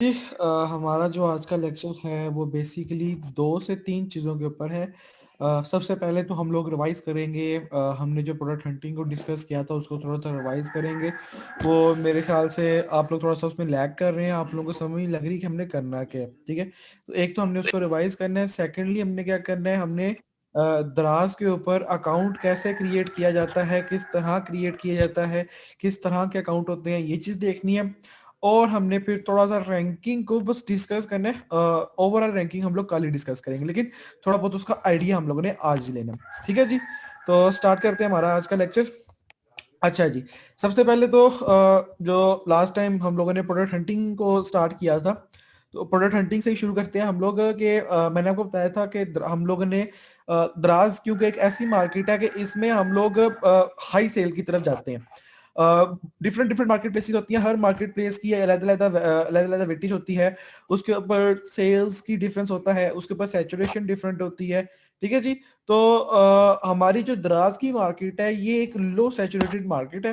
जी हमारा जो आज का लेक्चर है वो बेसिकली 2 से 3 चीज़ों के ऊपर है। सबसे पहले तो हम लोग रिवाइज़ करेंगे, हमने जो प्रोडक्ट हंटिंग को डिस्कस किया था उसको थोड़ा-सा रिवाइज़ करेंगे। वो मेरे ख़्याल से आप लोग थोड़ा-सा उसमें लैग कर रहे हैं, आप लोगों को समझ नहीं लग रही कि हमने करना क्या है, ठीक है? तो एक तो हमने उसको रिवाइज़ करना है, सेकंडली हमने क्या करना है, हमने दराज़ के ऊपर अकाउंट कैसे क्रिएट किया जाता है, किस तरह क्रिएट किया जाता है, किस तरह के अकाउंट होते हैं, ये चीज़ देखनी है। और हमने फिर थोड़ा-सा रैंकिंग को बस डिस्कस करना है। ओवरऑल रैंकिंग हम लोग कल ही डिस्कस करेंगे, लेकिन थोड़ा बहुत उसका आइडिया हम लोगों ने आज ही लेना है। ठीक है जी? तो स्टार्ट करते हैं हमारा आज का लेक्चर। अच्छा जी, सबसे पहले तो जो लास्ट टाइम हम लोगों ने प्रोडक्ट हंटिंग को स्टार्ट किया था, तो प्रोडक्ट हंटिंग से ही शुरू करते हैं हम लोग कि मैंने आपको बताया था कि हम लोगों ने द्रास क्योंकि एक ऐसी मार्केट है कि इसमें हम लोग हाई सेल की तरफ जाते हैं। डिफरेंट डिफरेंट मार्केट प्लेसेस होती हैं, हर मार्केट प्लेस की अलग-अलग वेटेज होती है, उसके ऊपर सेल्स की डिफरेंस होता है, उसके ऊपर सैचुरेशन डिफरेंट होती है, ठीक है जी? तो हमारी जो द्रास की मार्केट है ये एक लो सैचुरेटेड मार्केट है,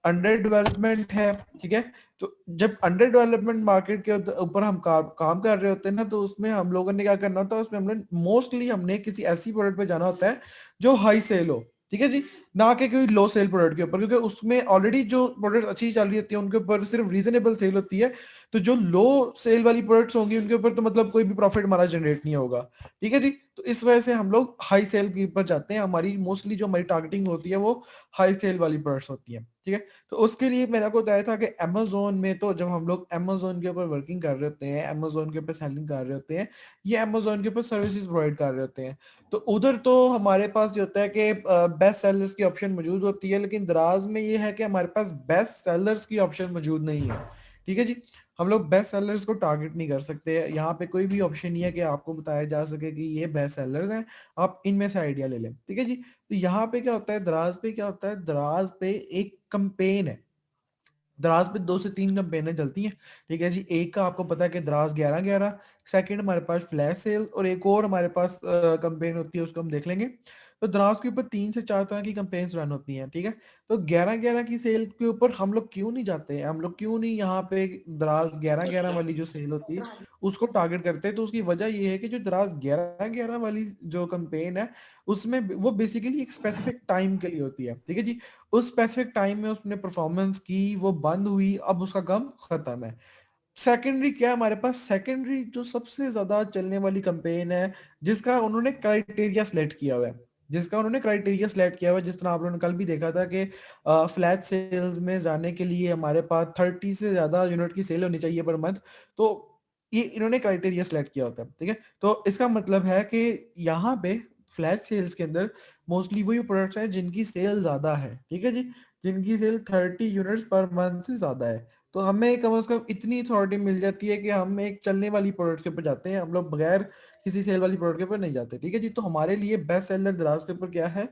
अंडर डेवलपमेंट है, ठीक है? तो जब अंडर डेवलपमेंट मार्केट के ऊपर हम काम कर रहे होते हैं ना, तो उसमें हम लोगों ने क्या करना होता है, उसमें हमने किसी ऐसी प्रोडक्ट पे जाना होता है जो हाई सेल हो, ठीक है जी? ना कि कोई लो सेल प्रोडक्ट के ऊपर, क्योंकि उसमें ऑलरेडी जो प्रोडक्ट अच्छी चल रही होती है उनके ऊपर सिर्फ रीजनेबल सेल होती है। तो जो लो सेल वाली प्रोडक्ट्स होंगी उनके ऊपर तो मतलब कोई भी प्रॉफिट हमारा जनरेट नहीं होगा, ठीक है जी? तो इस वजह से हम लोग हाई सेल के ऊपर जाते हैं, हमारी मोस्टली जो हमारी टारगेटिंग होती है वो हाई सेल वाली प्रोडक्ट्स होती है, ठीक है? तो उसके लिए मैंने आपको बताया था कि अमेज़न में तो जब हम लोग अमेज़न के ऊपर वर्किंग कर रहे होते हैं, अमेज़न के ऊपर सेलिंग कर रहे होते हैं, ये अमेज़न के ऊपर सर्विसेज़ प्रोवाइड कर रहे होते हैं। तो उधर तो हमारे पास ये होता है कि बेस्ट सेलर्स की ऑप्शन मौजूद होती है, लेकिन दराज़ में ये है कि हमारे पास बेस्ट सेलर्स की ऑप्शन मौजूद नहीं है। ठीक है जी? हम लोग बेस्ट सेलर्स को टारगेट नहीं कर सकते। यहाँ पे कोई भी ऑप्शन नहीं है कि आपको बताया जा सके कि ये बेस्ट सेलर्स हैं, आप इनमें से आइडिया ले लें। ठीक है जी? तो यहाँ पे क्या होता है, दराज़ पे क्या होता है, दराज़ पे एक कैंपेन है। दराज पे 2 से 3 कैंपेनें चलती हैं, ठीक है जी? एक का आपको पता है कि दराज 11-11, सेकंड हमारे पास फ्लैश सेल और एक और हमारे पास कैंपेन होती है, उसको हम देख लेंगे। तो दराज के ऊपर 3 से 4 तरह की कैंपेन्स रन होती हैं, ठीक है? तो 11-11 की सेल के ऊपर हम लोग क्यों नहीं जाते हैं? हम लोग क्यों नहीं यहाँ पे दराज 11-11 वाली जो सेल होती है, उसको टारगेट करते हैं? तो उसकी वजह ये है कि जो दराज 11-11 वाली जो कैंपेन है, उसमें वो बेसिकली एक स्पेसिफिक टाइम के लिए होती है, ठीक है जी? उस स्पेसिफिक टाइम में उसने परफॉर्मेंस की, वो बंद हुई, अब उसका काम खत्म है। सेकेंडरी क्या है हमारे पास, सेकेंडरी जो सबसे ज़्यादा चलने वाली कैंपेन है, जिसका उन्होंने क्राइटेरिया सेलेक्ट किया हुआ है। जिस तरह आप लोगों ने कल भी देखा था कि फ्लैश सेल्स में जाने के लिए हमारे पास 30 से ज़्यादा यूनिट की सेल होनी चाहिए पर मंथ। तो ये इन्होंने क्राइटेरिया सेलेक्ट किया होता है, ठीक है? तो इसका मतलब है कि यहाँ पे फ्लैश सेल्स के अंदर मोस्टली वही प्रोडक्ट्स हैं जिनकी सेल ज़्यादा है, ठीक है जी? जिनकी सेल 30 यूनिट्स पर मंथ से ज़्यादा है। तो हमें कम से कम इतनी अथॉरिटी मिल जाती है कि हम एक चलने वाली प्रोडक्ट के ऊपर जाते हैं, हम लोग बगैर किसी सेल वाली प्रोडक्ट के ऊपर नहीं जाते, ठीक है जी? तो हमारे लिए बेस्ट सेलर दराज के ऊपर क्या है?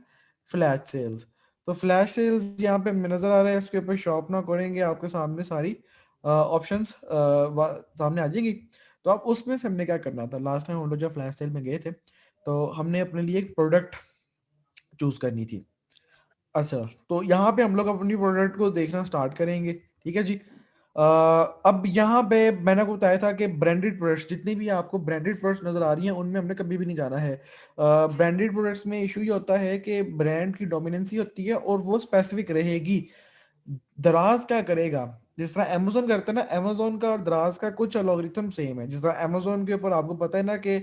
Flash sales. तो फ्लैश सेल्स यहाँ पे नज़र आ रहा है, इसके ऊपर शॉप ना करेंगे आपके सामने सारी ऑप्शंस सामने आ जाएंगी। तो आप उसमें से हमने क्या करना था, लास्ट टाइम हम लोग जब फ्लैश सेल में गए थे, तो हमने अपने लिए एक प्रोडक्ट चूज़ करनी थी। अच्छा, तो यहाँ पे हम लोग अपनी प्रोडक्ट को देखना स्टार्ट करेंगे, ठीक है जी? अ, अब यहाँ पे मैंने आपको बताया था कि ब्रांडेड प्रोडक्ट्स जितनी भी आपको ब्रांडेड प्रोडक्ट्स नज़र आ रही हैं, उनमें हमने कभी भी नहीं जाना है। ब्रांडेड प्रोडक्ट्स में इश्यू ये होता है कि ब्रांड की डोमिनेंसी होती है और वो स्पेसिफिक रहेगी। दराज़ क्या करेगा, जिस तरह अमेज़न करता है ना, अमेज़न का और दराज़ का कुछ एल्गोरिथम सेम है। जिस तरह अमेज़न के ऊपर आपको पता है ना कि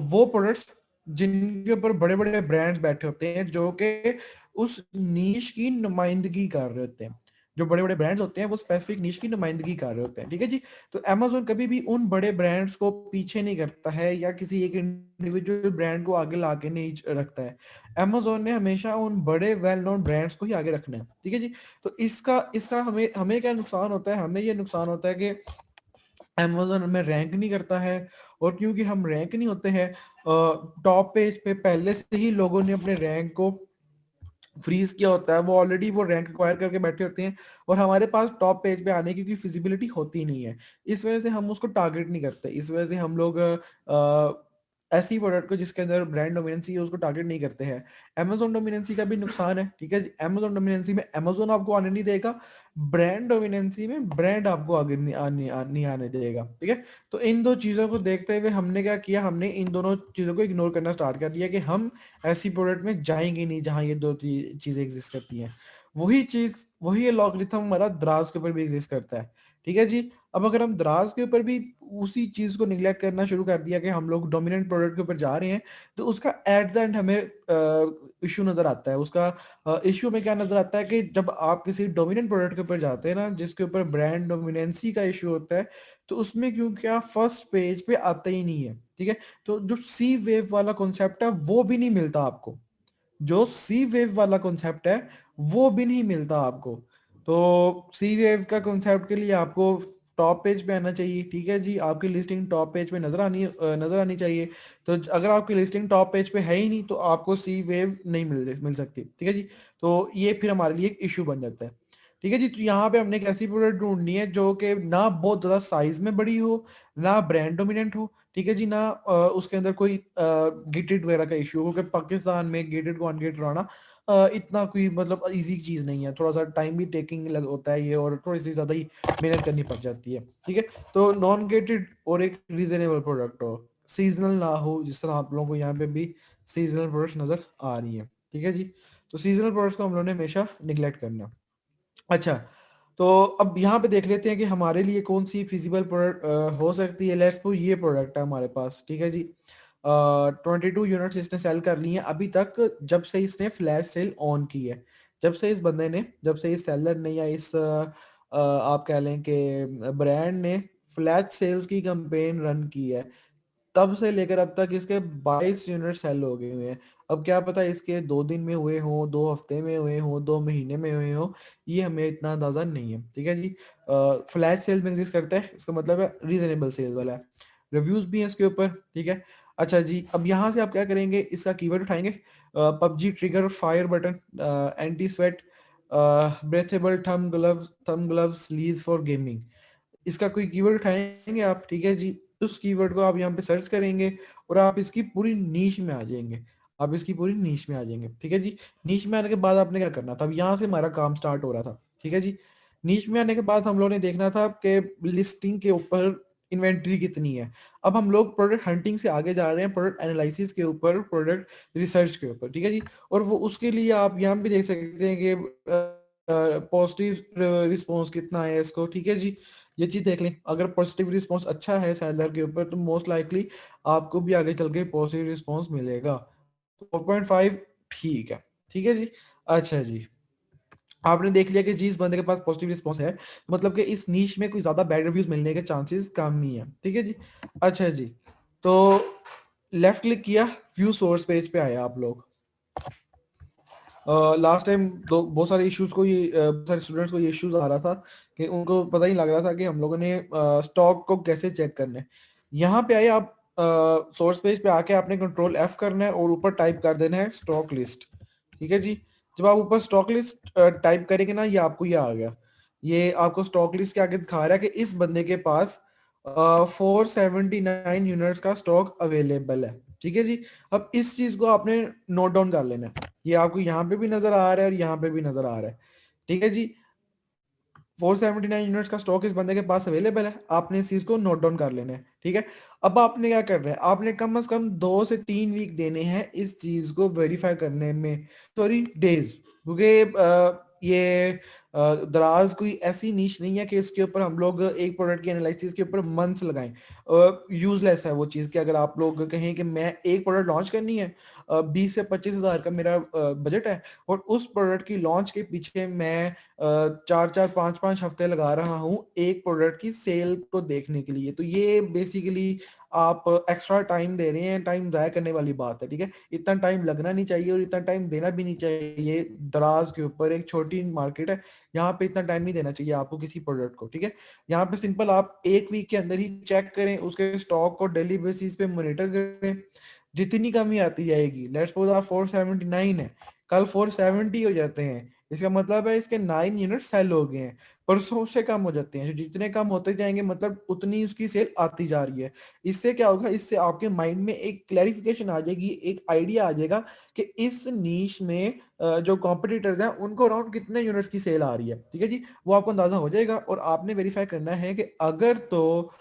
वो प्रोडक्ट्स जिनके ऊपर बड़े-बड़े ब्रांड्स बैठे होते हैं, जो कि उस नीश की नुमाइंदगी कर रहे होते हैं। जो बड़े-बड़े ब्रांड्स होते हैं, वो स्पेसिफिक नीश की नुमाइंदगी कर रहे होते हैं, ठीक है जी? तो अमेज़न कभी भी उन बड़े ब्रांड्स को पीछे नहीं करता है या किसी एक इंडिविजुअल ब्रांड को आगे लाके नहीं रखता है। अमेज़न ने हमेशा उन बड़े वेल नोन ब्रांड्स को ही आगे रखना है, ठीक है जी? तो इसका इसका हमें हमें क्या नुकसान होता है? हमें ये नुकसान होता है कि अमेज़न हमें रैंक नहीं करता है, और क्योंकि हम रैंक नहीं होते हैं, टॉप पेज पे पहले से ही लोगों ने अपने रैंक को फ्रीज किया होता है, वो ऑलरेडी वो रैंक एक्वायर करके बैठे होते हैं और हमारे पास टॉप पेज पे आने की कोई फिजिबिलिटी होती नहीं है। इस वजह से हम उसको टारगेट नहीं करते। इस वजह से हम लोग ऐसी प्रोडक्ट को जिसके अंदर ब्रांड डोमिनेंसी है उसको टारगेट नहीं करते हैं। अमेज़न डोमिनेंसी का भी नुकसान है, ठीक है जी। अमेज़न डोमिनेंसी में अमेज़न आपको आने नहीं देगा, ब्रांड डोमिनेंसी में ब्रांड आपको आगे नहीं आने देगा, ठीक है। तो इन 2 चीज़ों को देखते हुए हमने क्या किया, हमने इन दोनों चीज़ों को इग्नोर करना स्टार्ट कर दिया कि हम ऐसी प्रोडक्ट में जाएँगे नहीं जहाँ ये 2 चीज़ें एग्ज़िस्ट करती हैं। वही चीज़, वही एल्गोरिथम हमारा दराज़ के ऊपर भी एग्ज़िस्ट करता है, ठीक है जी। अब अगर हम दराज़ के ऊपर भी उसी चीज़ को नेग्लेक्ट करना शुरू कर दिया कि हम लोग डोमिनेंट प्रोडक्ट के ऊपर जा रहे हैं, तो उसका एट द एंड हमें इश्यू नज़र आता है। उसका इश्यू में क्या नज़र आता है कि जब आप किसी डोमिनेंट प्रोडक्ट के ऊपर जाते हैं ना, जिसके ऊपर ब्रांड डोमिनेंसी का इश्यू होता है, तो उसमें क्योंकि आप फर्स्ट पेज पे आते ही नहीं है, ठीक है? तो जो सी वेव वाला कॉन्सेप्ट है, वो भी नहीं मिलता आपको। जो सी वेव वाला कॉन्सेप्ट है, वो भी नहीं मिलता आपको। तो सी वेव का कॉन्सेप्ट के लिए आपको टॉप पेज पे आना चाहिए, ठीक है जी। आपकी लिस्टिंग टॉप पेज पे नज़र आनी चाहिए। तो अगर आपकी लिस्टिंग टॉप पेज पे है ही नहीं, तो आपको सी वेव नहीं मिल सकती, ठीक है जी। तो ये फिर हमारे लिए एक इश्यू बन जाता है, ठीक है जी। तो यहाँ पे हमने एक ऐसी प्रोडक्ट ढूँढनी है जो कि ना बहुत ज़्यादा साइज़ में बड़ी हो, ना ब्रांड डोमिनेंट हो, ठीक है जी, ना उसके अंदर कोई गेटेड वगैरह का इश्यू हो, क्योंकि पाकिस्तान में गेटेड को अनगेट कराना इतना कोई मतलब ईज़ी चीज़ नहीं है। थोड़ा-सा टाइम भी टेकिंग लग होता है ये, और थोड़ी-सी ज़्यादा ही मेहनत करनी पड़ जाती है, ठीक है? तो नॉन गेटेड और एक रीज़नेबल प्रोडक्ट हो, सीज़नल ना हो, जिस तरह आप लोगों को यहाँ पे भी सीज़नल प्रोडक्ट्स नज़र आ रही हैं, ठीक है जी? तो सीज़नल प्रोडक्ट्स को हम लोगों ने हमेशा नेग्लेक्ट करना है। अच्छा, तो अब यहाँ पे देख लेते हैं कि हमारे लिए कौन-सी फ़ीज़िबल प्रोडक्ट हो सकती है। लेट्स सपोज़ ये प्रोडक्ट है हमारे पास, ठीक है जी। 22 यूनिट्स इसने सेल कर ली हैं अभी तक, जब से इसने फ्लैश सेल ऑन की है। जब से इस सेलर ने या इस आप कह लें कि ब्रांड ने फ्लैश सेल्स की कैंपेन रन की है, तब से लेकर अब तक इसके 22 यूनिट सेल हो गए हुए हैं। अब क्या पता इसके 2 दिन में हुए हों, 2 हफ्ते में हुए हों, 2 महीने में हुए हों, ये हमें इतना अंदाज़ा नहीं है, ठीक है जी। फ्लैश सेल में एग्ज़िस्ट करता है, इसका मतलब है रीज़नेबल सेल वाला है। रिव्यूज़ भी हैं इसके ऊपर, ठीक है। अच्छा जी, अब यहाँ से आप क्या करेंगे, इसका कीवर्ड उठाएँगे, PUBG trigger, fire button, anti sweat, breathable thumb gloves, sleeves for gaming. इसका कोई कीवर्ड उठाएँगे आप, ठीक है जी। उस कीवर्ड को आप यहाँ पे सर्च करेंगे और आप इसकी पूरी नीश में आ जाएँगे। आप इसकी पूरी नीश में आ जाएँगे, ठीक है जी। नीश में आने के बाद आपने क्या करना था, अब यहाँ से हमारा काम स्टार्ट हो रहा था, ठीक है जी। नीश में आने के बाद हम लोगों ने देखना था कि लिस्टिंग के ऊपर इन्वेंटरी कितनी है। अब हम लोग प्रोडक्ट हंटिंग से आगे जा रहे हैं, प्रोडक्ट एनालिसिस के ऊपर, प्रोडक्ट रिसर्च के ऊपर, ठीक है जी। और वो उसके लिए आप यहाँ पे देख सकते हैं कि पॉजिटिव रिस्पॉन्स कितना है इसको, ठीक है जी। ये चीज़ देख लें, अगर पॉजिटिव रिस्पॉन्स अच्छा है सेलर के ऊपर, तो मोस्ट लाइकली आपको भी आगे चल के पॉजिटिव रिस्पॉन्स मिलेगा। 4.5 ठीक है जी। अच्छा जी, आपने देख लिया कि जी इस बंदे के पास पॉजिटिव रिस्पॉन्स है, मतलब कि इस नीश में कोई ज़्यादा बैड रिव्यूज़ मिलने के चांसेस कम ही है, ठीक है जी। अच्छा जी, तो लेफ्ट क्लिक किया, व्यू सोर्स पेज पे आए आप लोग। लास्ट टाइम दो बहुत सारे इश्यूज को ये बहुत सारे स्टूडेंट्स को ये इश्यूज आ रहा था कि उनको पता ही लग रहा था कि हम लोगों ने स्टॉक को कैसे चेक करना है। यहाँ पे आए आप, सोर्स पेज पे आके आपने कंट्रोल एफ करना है और ऊपर टाइप कर देना है स्टॉक लिस्ट, ठीक है जी। जब आप ऊपर स्टॉक लिस्ट टाइप करेंगे ना, ये आपको ये आ गया, ये आपको स्टॉक लिस्ट के आगे दिखा रहा है कि इस बंदे के पास 479 यूनिट्स का स्टॉक अवेलेबल है, ठीक है जी। अब इस चीज को आपने नोट डाउन कर लेना है, ये आपको यहाँ पे भी नजर आ रहा है और यहाँ पे भी नजर आ रहा है, ठीक है जी। 479 यूनिट्स का स्टॉक इस बंदे के पास अवेलेबल है, आपने इस चीज को नोट डाउन कर लेना है, ठीक है। अब आपने क्या करना है, आपने कम से कम 2 से 3 वीक देने हैं इस चीज को वेरीफाई करने में, सॉरी डेज, क्योंकि ये दराज कोई ऐसी नीश नहीं है कि इसके ऊपर हम लोग एक प्रोडक्ट की एनालिसिस के ऊपर मंथ्स लगाएं। यूजलेस है वो चीज़ कि अगर आप लोग कहें कि मैं एक प्रोडक्ट लॉन्च करनी है, 20 से 25 हज़ार का मेरा बजट है, और उस प्रोडक्ट की लॉन्च के पीछे मैं 4-4 5-5 हफ्ते लगा रहा हूँ एक प्रोडक्ट की सेल को देखने के लिए, तो ये बेसिकली आप एक्स्ट्रा टाइम दे रहे हैं, टाइम ज़ाया करने वाली बात है, ठीक है। इतना टाइम लगना नहीं चाहिए और इतना टाइम देना भी नहीं चाहिए। दराज के ऊपर एक छोटी मार्केट है, यहाँ पे इतना टाइम नहीं देना चाहिए आपको किसी प्रोडक्ट को, ठीक है। यहाँ पे सिंपल आप एक वीक के अंदर ही चेक करें, उसके स्टॉक को डेली बेसिस पे मॉनिटर करें, जितनी कमी आती जाएगी, लेट्स सपोज आप 479 है, कल 470 हो जाते हैं, इसका मतलब है इसके 9 यूनिट सेल हो गए हैं, परसों से कम हो जाते हैं, जो जितने कम होते जाएंगे मतलब उतनी उसकी सेल आती जा रही है। इससे क्या होगा, इससे आपके माइंड में एक क्लैरिफिकेशन आ जाएगी, एक आइडिया आ जाएगा कि इस नीश में जो कॉम्पिटिटर्स हैं उनको अराउंड कितने यूनिट्स की सेल आ रही है। ठीक है जी, वो आपको अंदाजा हो जाएगा और आपने वेरीफाई करना है कि अगर तो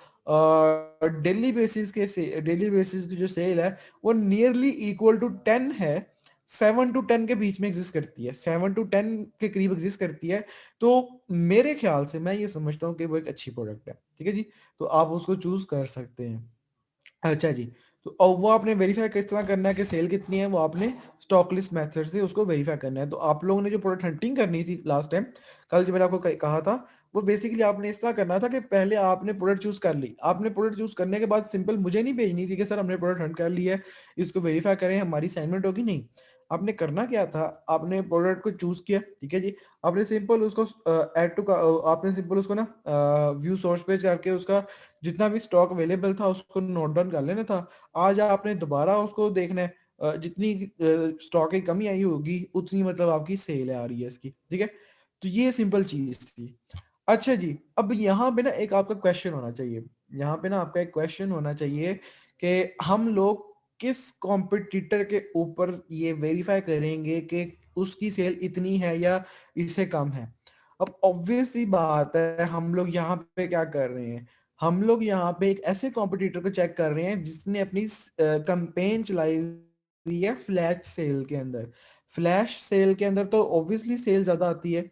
डेली बेसिस की जो सेल है वो नियरली इक्वल टू 10 है, 7 to 10 के बीच में एग्जिस्ट करती है, 7 to 10 के करीब एग्जिस्ट करती है, तो मेरे ख्याल से मैं ये समझता हूँ कि वो एक अच्छी प्रोडक्ट है। ठीक है जी, तो आप उसको चूज कर सकते हैं। अच्छा जी, तो अब वो आपने वेरीफाई किस तरह करना है कि सेल कितनी है, वो आपने स्टॉक लिस्ट मेथड से उसको वेरीफाई करना है। तो आप लोगों ने जो प्रोडक्ट हंटिंग करनी थी लास्ट टाइम, कल जो मैंने आपको कहा था, वो बेसिकली आपने इस तरह करना था कि पहले आपने प्रोडक्ट चूज कर ली, आपने प्रोडक्ट चूज करने के बाद सिंपल मुझे नहीं भेजनी थी कि सर हमने प्रोडक्ट हंट कर लिया है, इसको वेरीफाई करें हमारी असाइनमेंट होगी, नहीं। आपने करना क्या था, आपने प्रोडक्ट को चूज किया, ठीक है जी, आपने सिंपल उसको ऐड टू आपने सिंपल उसको ना व्यू सोर्स पेज करके उसका जितना भी स्टॉक अवेलेबल था उसको नोट डाउन कर लेना था। आज आपने दोबारा उसको देखना है, जितनी स्टॉक की कमी आई होगी उतनी मतलब आपकी सेल आ रही है इसकी। ठीक है, तो ये सिंपल चीज थी। अच्छा जी, अब यहाँ पे ना एक आपका क्वेश्चन होना चाहिए, यहाँ पे ना आपका एक क्वेश्चन होना चाहिए कि हम लोग किस कॉम्पिटिटर के ऊपर ये वेरीफाई करेंगे कि उसकी सेल इतनी है या इससे कम है। अब ऑब्वियस सी बात है, हम लोग यहाँ पे क्या कर रहे हैं, हम लोग यहाँ पे एक ऐसे कॉम्पिटिटर को चेक कर रहे हैं जिसने अपनी कैंपेन चलाई हुई है फ्लैश सेल के अंदर। फ्लैश सेल के अंदर तो ऑब्वियसली सेल ज्यादा आती है।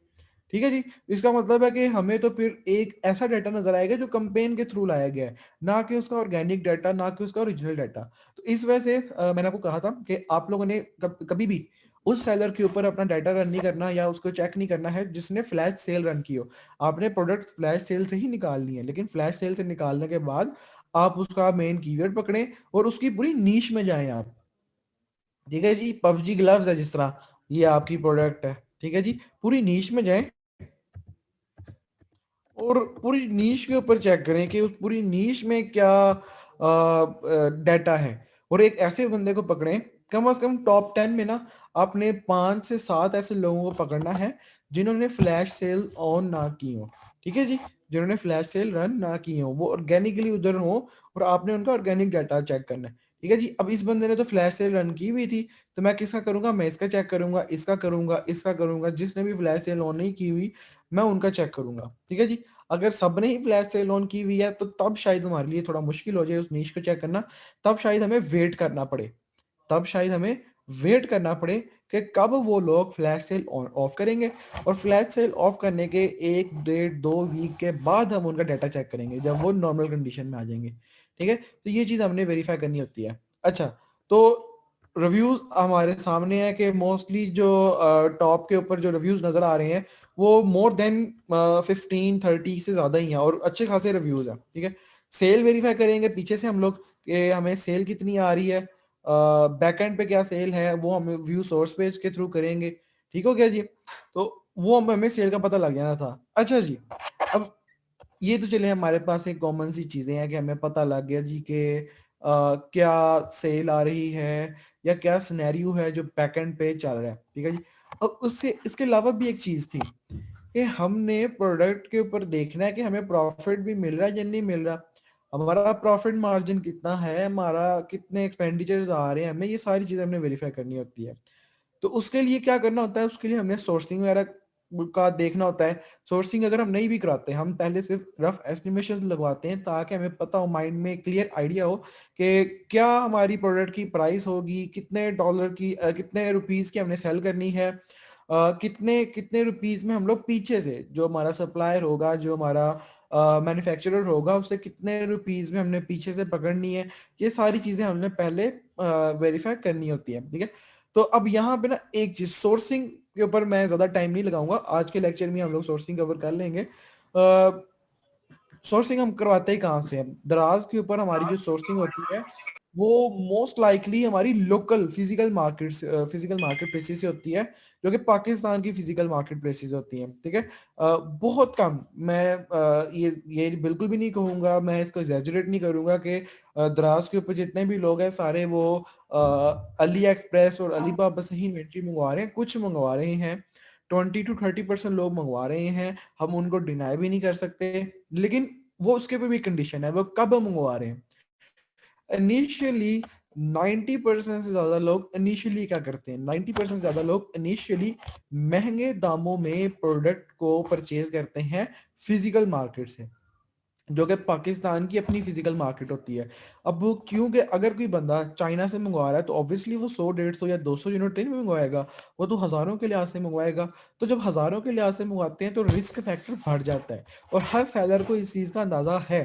ठीक है जी, इसका मतलब है कि हमें तो फिर एक ऐसा डाटा नजर आएगा जो कंपेन के थ्रू लाया गया है, ना कि उसका ऑर्गेनिक डाटा, ना कि उसका ओरिजिनल डाटा। तो इस वजह से मैंने आपको कहा था कि आप लोगों ने कभी भी उस सेलर के ऊपर अपना डाटा रन नहीं करना या उसको चेक नहीं करना है जिसने फ्लैश सेल रन की हो। आपने प्रोडक्ट फ्लैश सेल से ही निकालनी है, लेकिन फ्लैश सेल से निकालने के बाद आप उसका मेन कीवर्ड पकड़ें और उसकी पूरी नीश में जाएं आप। ठीक है जी, पबजी ग्लव्स है जिस तरह, ये आपकी प्रोडक्ट है। ठीक है जी, पूरी नीश में जाएं और पूरी नीश के ऊपर चेक करें कि उस पूरी नीश में क्या डाटा है, और एक ऐसे बंदे को पकड़ें, कम से कम टॉप 10 में ना आपने 5 से 7 ऐसे लोगों को पकड़ना है जिन्होंने फ्लैश सेल ऑन ना की हो। ठीक है जी, जिन्होंने फ्लैश सेल रन ना की हो, वो ऑर्गेनिकली उधर हो और आपने उनका ऑर्गेनिक डाटा चेक करना है। ठीक है जी, अब इस बंदे ने तो फ्लैश सेल रन की हुई थी, तो मैं किसका करूंगा, मैं इसका चेक करूंगा, इसका करूंगा, इसका करूंगा, जिसने भी फ्लैश सेल ऑन नहीं की हुई मैं उनका चेक करूंगा। ठीक है जी, अगर सबने ही फ्लैश सेल ऑन की हुई है तो तब शायद हमारे लिए थोड़ा मुश्किल हो जाए उस नीश को चेक करना, तब शायद हमें वेट करना पड़े, तब शायद हमें वेट करना पड़े कि कब वो लोग फ्लैश सेल ऑन ऑफ करेंगे, और फ्लैश सेल ऑफ करने के 1 1 2 वीक के बाद हम उनका डाटा चेक करेंगे जब वो नॉर्मल कंडीशन में आ जाएंगे। ठीक है, तो ये चीज हमने वेरीफाई करनी होती है। अच्छा, तो रिव्यूज हमारे सामने है कि मोस्टली जो टॉप के ऊपर जो रिव्यूज नजर आ रहे हैं वो मोर देन 15 30 से ज्यादा ही हैं और अच्छे खासे रिव्यूज हैं। ठीक है, सेल वेरीफाई करेंगे पीछे से हम लोग कि हमें सेल कितनी आ रही है, बैकएंड पे क्या सेल है, वो हम व्यू सोर्स पेज के थ्रू करेंगे। ठीक हो गया जी, तो वो हमें सेल का पता लग जाना था। अच्छा जी, अब ये तो चले हमारे पास एक कॉमन सी चीजें हैं कि हमें पता लग गया जी कि क्या सेल आ रही है या क्या सिनेरियो है जो बैकएंड पे चल रहा है। ठीक है जी, अब उससे इसके अलावा भी एक चीज थी कि हमने प्रोडक्ट के ऊपर देखना है कि हमें प्रॉफिट भी मिल रहा है या नहीं मिल रहा, हमारा प्रॉफिट मार्जिन कितना है, हमारा कितने एक्सपेंडिचर्स आ रहे हैं, हमें ये सारी चीजें हमने वेरीफाई करनी होती है। तो उसके लिए क्या करना होता है, उसके लिए हमने सोर्सिंग वगैरह का देखना होता है। सोर्सिंग अगर हम नहीं भी कराते, हम पहले सिर्फ रफ एस्टिमेशन लगवाते हैं ताकि हमें पता हो, माइंड में क्लियर आइडिया हो कि क्या हमारी प्रोडक्ट की प्राइस होगी, कितने डॉलर की कितने रुपीस की हमने सेल करनी है, कितने कितने रुपीस में हम लोग पीछे से जो हमारा सप्लायर होगा, जो हमारा मैन्युफैक्चरर होगा, उससे कितने रुपीस में हमने पीछे से पकड़नी है। ये सारी चीजें हमने पहले वेरीफाई करनी होती है। ठीक है, तो अब यहाँ पे ना एक चीज सोर्सिंग के ऊपर मैं ज्यादा टाइम नहीं लगाऊंगा, आज के लेक्चर में हम लोग सोर्सिंग कवर कर लेंगे। सोर्सिंग हम करवाते ही कहाँ से हैं, दराज के ऊपर हमारी जो सोर्सिंग होती है वो मोस्ट लाइकली हमारी लोकल फिजिकल मार्केट प्लेसेस से होती है, जो कि पाकिस्तान की फिजिकल मार्केट प्लेसेस होती हैं। ठीक है, बहुत कम, मैं ये बिल्कुल भी नहीं कहूंगा, मैं इसको एग्जैजुरेट नहीं करूंगा कि दराज के ऊपर जितने भी लोग हैं सारे वो अली एक्सप्रेस और अलीबाबा से ही इन्वेंट्री मंगवा रहे हैं, कुछ मंगवा रहे हैं। 20 to 30% लोग मंगवा रहे हैं, हम उनको डिनाई भी नहीं कर सकते, लेकिन वो उसके ऊपर भी कंडीशन है, वो कब मंगवा रहे हैं। इनिशियली 90% से ज्यादा लोग इनिशियली क्या करते हैं, 90% से ज्यादा लोग इनिशियली महंगे दामों में प्रोडक्ट को परचेज करते हैं फिजिकल मार्केट से, जो कि पाकिस्तान की अपनी फिजिकल मार्केट होती है। अब वो क्योंकि अगर कोई बंदा चाइना से मंगवा रहा है तो ऑब्वियसली वो 100 150 या 200 यूनिट नहीं मंगवाएगा, वो तो हज़ारों के लिहाज से मंगवाएगा। तो जब हज़ारों के लिहाज से मंगवाते हैं तो रिस्क फैक्टर बढ़ जाता है, और हर सेलर को इस चीज़ का अंदाज़ा है,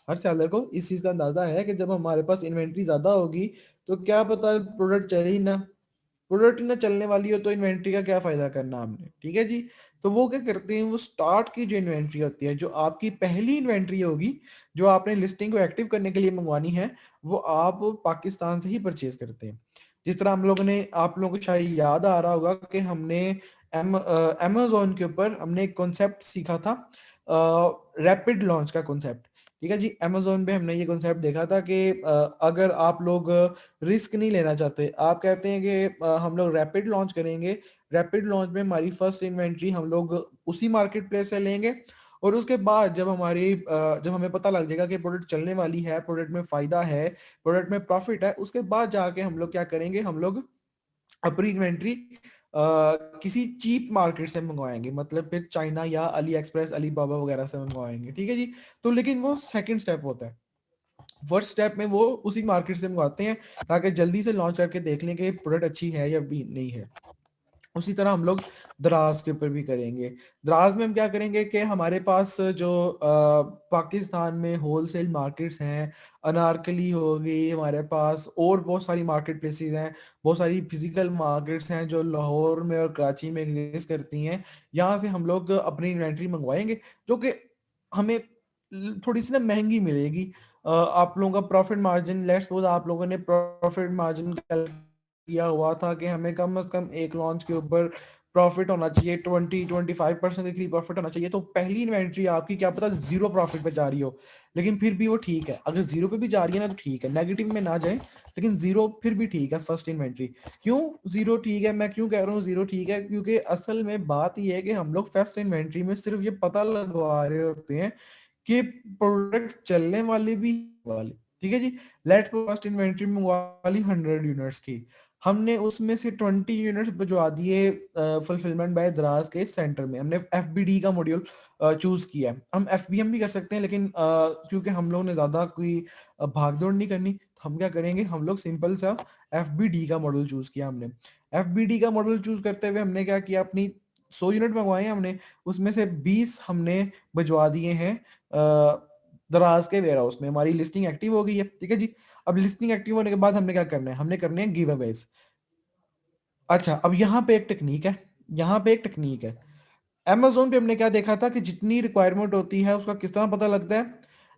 हर सेलर को इस चीज़ का अंदाज़ा है कि जब हमारे पास इन्वेंट्री ज़्यादा होगी तो क्या पता प्रोडक्ट चले ही ना, प्रोडक्ट ना चलने वाली हो तो इन्वेंट्री का क्या फायदा करना हमने, ठीक है जी। तो वो क्या करते हैं, वो स्टार्ट की जो इन्वेंट्री होती है, जो आपकी पहली इन्वेंट्री होगी, जो आपने लिस्टिंग को एक्टिव करने के लिए मंगवानी है, वो आप पाकिस्तान से ही परचेज करते हैं। जिस तरह हम लोगों ने, आप लोगों को शायद याद आ रहा होगा कि हमने अमेजोन के ऊपर हमने एक कॉन्सेप्ट सीखा था, रैपिड लॉन्च का कॉन्सेप्ट। ठीक है जी, अमेजोन पे हमने ये कॉन्सेप्ट देखा था कि अगर आप लोग रिस्क नहीं लेना चाहते, आप कहते हैं कि हम लोग रैपिड लॉन्च करेंगे, रैपिड लॉन्च में हमारी फर्स्ट इन्वेंट्री हम लोग उसी मार्केट प्लेस से लेंगे, और उसके बाद जब हमारी जब हमें पता लग जाएगा कि प्रोडक्ट चलने वाली है, प्रोडक्ट में फायदा है, प्रोडक्ट में प्रॉफिट है, उसके बाद जाके हम लोग क्या करेंगे, हम लोग अपनी इन्वेंट्री किसी चीप मार्केट से मंगवाएंगे, मतलब फिर चाइना या अली एक्सप्रेस, अली बाबा वगैरह से मंगवाएंगे, ठीक है जी। तो लेकिन वो सेकंड स्टेप होता है, फर्स्ट स्टेप में वो उसी मार्केट से मंगवाते हैं ताकि जल्दी से लॉन्च करके देख लें कि प्रोडक्ट अच्छी है या भी नहीं है। उसी तरह हम लोग द्रास के ऊपर भी करेंगे। द्रास में हम क्या करेंगे कि हमारे पास जो पाकिस्तान में होलसेल मार्केट्स हैं, अनारकली हो गई हमारे पास, और बहुत सारी मार्केट प्लेसेस हैं, बहुत सारी फिजिकल मार्केट्स हैं जो लाहौर में और कराची में एग्जिस्ट करती हैं। यहाँ से हम लोग अपनी इन्वेंट्री मंगवाएंगे, जो कि हमें थोड़ी सी ना महंगी मिलेगी। आप लोगों का प्रॉफिट मार्जिन, लेट्स सपोज आप लोगों ने प्रॉफिट मार्जिन किया हुआ था कि हमें कम से कम एक लॉन्च के ऊपर प्रॉफिट होना चाहिए, 20-25% के करीब प्रॉफिट होना चाहिए। तो पहली इन्वेंट्री आपकी क्या पता जीरो प्रॉफिट पे जा रही हो, लेकिन फिर भी वो ठीक है। अगर जीरो पे भी जा रही है ना तो ठीक है, नेगेटिव में ना जाए, लेकिन जीरो फिर भी ठीक है फर्स्ट इन्वेंट्री। क्यों जीरो ठीक है, मैं क्यों कह रहा हूँ जीरो ठीक है, क्योंकि असल में बात ये है कि हम लोग फर्स्ट इन्वेंट्री में सिर्फ ये पता लगवा रहे होते हैं कि प्रोडक्ट चलने वाले भी वाले, ठीक है जी। लेट्स फर्स्ट इन्वेंट्री मंगवा ली 100 यूनिट्स की, हमने उसमें से 20 यूनिट्स भिजवा दिए फुलफिलमेंट बाय द्रास के सेंटर में, हमने एफबीडी का मॉड्यूल चूज किया है। हम एफबीएम भी कर सकते हैं, लेकिन क्योंकि हम लोगों ने ज्यादा कोई भागदौड़ नहीं करनी, तो हम क्या करेंगे, हम लोग सिंपल सा एफबीडी का मॉडल चूज किया हमने। एफबीडी का मॉडल चूज करते हुए हमने क्या किया, अपनी 100 यूनिट मंगवाए हमने, उसमें से 20 हमने भिजवा दिए हैं दराज के वेयर हाउस में, हमारी लिस्टिंग एक्टिव हो गई है, ठीक है जी। अब लिस्टिंग एक्टिव होने के बाद हमने क्या करना है, हमने करने हैं गिव अवेज। अच्छा, अब यहाँ पे एक टेक्निक है, यहाँ पे एक टेक्निक है। अमेज़न पे हमने क्या देखा था कि जितनी रिक्वायरमेंट होती है उसका किस तरह पता लगता है।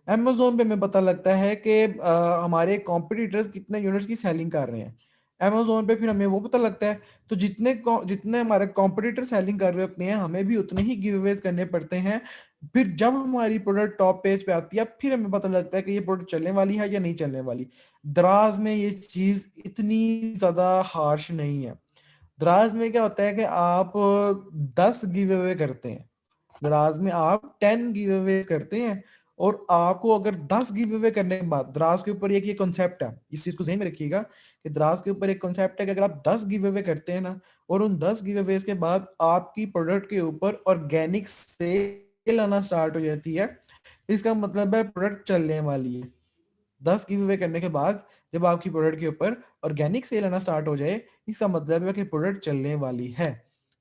अमेज़न पे हमें पता लगता है कि हमारे कॉम्पिटिटर्स कितने यूनिट्स की सेलिंग कर रहे हैं। अमेज़न पे फिर हमें वो पता लगता है, तो जितने हमारे कॉम्पिटिटर सेलिंग कर रहे होते हैं, हमें भी उतने ही गिव अवेज करने पड़ते हैं। फिर जब हमारी प्रोडक्ट टॉप पेज पे आती है, फिर हमें पता लगता है कि ये प्रोडक्ट चलने वाली है या नहीं चलने वाली। दराज में ये चीज इतनी ज्यादा हार्श नहीं है। दराज में क्या होता है कि आप 10 गिव अवे करते हैं, दराज में आप 10 गिव अवे करते हैं, और आपको अगर 10 गिव अवे करने के बाद, दराज के ऊपर एक ये कॉन्सेप्ट है, इस चीज को ध्यान में रखिएगा कि दराज के ऊपर एक कॉन्सेप्ट है कि अगर आप 10 गिव अवे करते हैं ना, और उन 10 गिव अवेज के बाद आपकी प्रोडक्ट के ऊपर ऑर्गेनिक सेल आना स्टार्ट हो जाती है, इसका मतलब है प्रोडक्ट चलने वाली है। 10 गिव अवे करने के बाद जब आपकी प्रोडक्ट के ऊपर ऑर्गेनिक सेल आना स्टार्ट हो जाए, इसका मतलब है कि प्रोडक्ट चलने वाली है,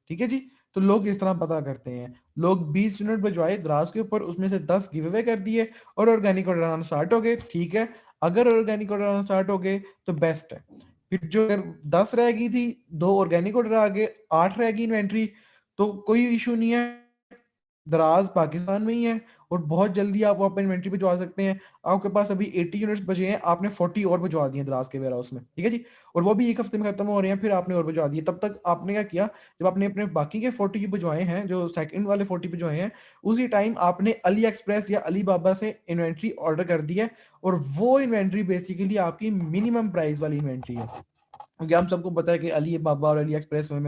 ठीक है जी। तो लोग इस तरह पता करते हैं, लोग 20 यूनिट भिजवाए द्रास के ऊपर, उसमें से 10 गिव अवे कर दिए और ऑर्गेनिक ऑर्डर आना स्टार्ट हो गए, ठीक है। अगर ऑर्गेनिक ऑर्डर आना स्टार्ट हो गए तो बेस्ट है। फिर जो अगर 10 रह गई थी, 2 ऑर्गेनिक ऑर्डर आ गए, 8 रह गई इन्वेंट्री, तो कोई इशू नहीं है, दराज पाकिस्तान में ही है, और बहुत जल्दी आप वहां पर इन्वेंट्री भिजवा सकते हैं। आपके पास अभी 80 यूनिट्स बचे हैं, आपने 40 और भिजवा दिए दराज के वेयर हाउस में, ठीक है जी। और वो भी एक हफ्ते में खत्म हो रहे हैं, फिर आपने और भिजवा दिए। तब तक आपने क्या किया, जब आपने अपने बाकी के 40 भिजवाए हैं, जो सेकंड वाले 40 भिजवाए हैं, उसी टाइम आपने अली एक्सप्रेस या अली बाबा से इन्वेंट्री ऑर्डर कर दी है, और वो इन्वेंट्री बेसिकली आपकी मिनिमम प्राइस वाली इन्वेंट्री है। क्योंकि हम सबको पता है कि अली बाबा और अली एक्सप्रेस में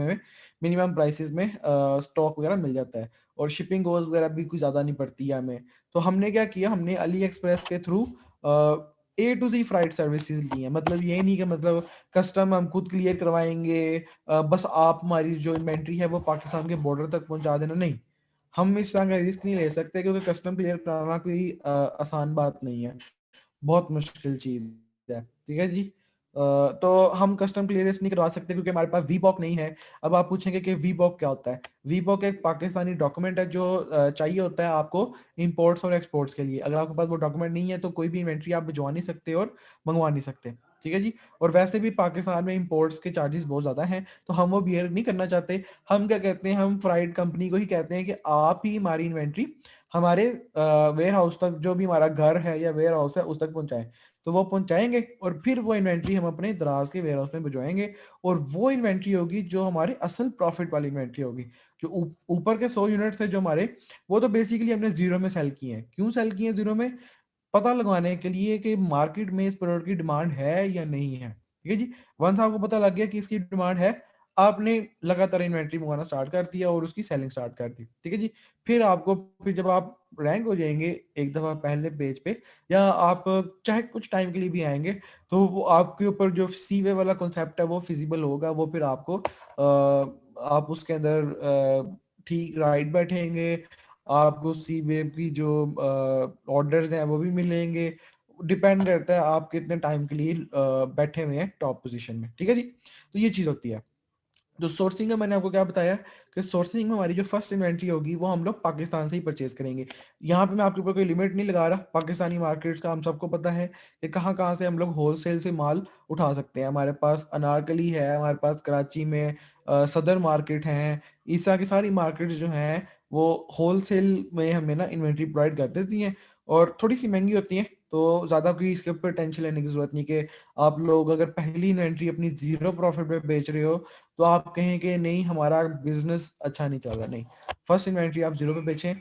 मिनिमम प्राइसेस में स्टॉक वगैरह मिल जाता है, और शिपिंग कॉस्ट वगैरह भी कुछ ज़्यादा नहीं पड़ती है हमें। तो हमने क्या किया, हमने अली एक्सप्रेस के through A to Z freight services ली है। मतलब ये नहीं कि मतलब कस्टम हम खुद क्लियर करवाएंगे, बस आप हमारी जो इन्वेंट्री है वो पाकिस्तान के बॉर्डर तक पहुंचा देना, नहीं। हम इस तरह का रिस्क नहीं ले सकते, क्योंकि कस्टम क्लियर कराना कोई आसान बात नहीं है, बहुत मुश्किल चीज़ है। ठीक है जी। तो हम कस्टम क्लियरेंस नहीं करवा सकते क्योंकि हमारे पास वीबॉक नहीं है। अब आप पूछेंगे कि वीबॉक क्या होता है? वीबॉक एक पाकिस्तानी डॉक्यूमेंट है जो चाहिए होता है आपको इंपोर्ट्स और एक्सपोर्ट्स के लिए। अगर आपके पास वो डॉक्यूमेंट नहीं है तो कोई भी इन्वेंट्री आप भिजवा नहीं सकते और मंगवा नहीं सकते। ठीक है जी। और वैसे भी पाकिस्तान में इंपोर्ट्स के चार्जेस बहुत ज़्यादा हैं, तो हम वो बियर नहीं करना चाहते। हम क्या कहते हैं, हम फ्राइट कंपनी को ही कहते हैं कि आप ही हमारी इन्वेंट्री हमारे वेयर हाउस तक, जो भी हमारा घर है या वेयर हाउस है, उस तक पहुंचाएं। तो वो पहुंचाएंगे और फिर वो इन्वेंट्री हम अपने दराज के वेयर हाउस में भिजवाएंगे, और वो इन्वेंट्री होगी जो हमारी असल प्रॉफिट वाली इन्वेंट्री होगी। जो ऊपर के 100 यूनिट्स है जो हमारे, वो तो बेसिकली हमने जीरो में सेल किए हैं। क्यों सेल किए हैं जीरो में? पता लगवाने के लिए कि मार्केट में इस प्रोडक्ट की डिमांड है या नहीं है। ठीक है जी। वंस आपको पता लग गया कि इसकी डिमांड है, आपने लगातार इन्वेंट्री मंगाना स्टार्ट कर दिया और उसकी सेलिंग स्टार्ट कर दी। ठीक है जी। फिर आपको, फिर जब आप रैंक हो जाएंगे एक दफा पहले पेज पे, या आप चाहे कुछ टाइम के लिए भी आएंगे, तो वो आपके ऊपर जो सी वे वाला कॉन्सेप्ट है वो फिजिबल होगा। वो फिर आपको आप उसके अंदर ठीक राइट बैठेंगे, आपको सी वेव की जो ऑर्डर्स हैं वो भी मिलेंगे। डिपेंड रहता है आप कितने टाइम के लिए बैठे हुए हैं टॉप पोजीशन में। ठीक है जी। तो ये चीज़ होती है। जो सोर्सिंग है, मैंने आपको क्या बताया कि सोर्सिंग में हमारी जो फर्स्ट इन्वेंट्री होगी वो हम लोग पाकिस्तान से ही परचेज करेंगे। यहाँ पे मैं आपके ऊपर कोई लिमिट नहीं लगा रहा। पाकिस्तानी मार्केट्स का हम सबको पता है कि कहाँ कहाँ से हम लोग होलसेल से माल उठा सकते हैं। हमारे पास अनारकली है, हमारे पास कराची में सदर मार्केट है। इस तरह की सारी मार्केट्स जो हैं वो होलसेल में हमें ना इन्वेंट्री प्रोवाइड कर देती हैं, और थोड़ी सी महंगी होती हैं। तो ज़्यादा कोई इसके ऊपर टेंशन लेने की जरूरत नहीं कि आप लोग अगर पहली इन्वेंट्री अपनी जीरो प्रॉफिट पे बेच रहे हो तो आप कहें कि नहीं हमारा बिजनेस अच्छा नहीं चल रहा। नहीं, फर्स्ट इन्वेंट्री आप जीरो पे बेचें।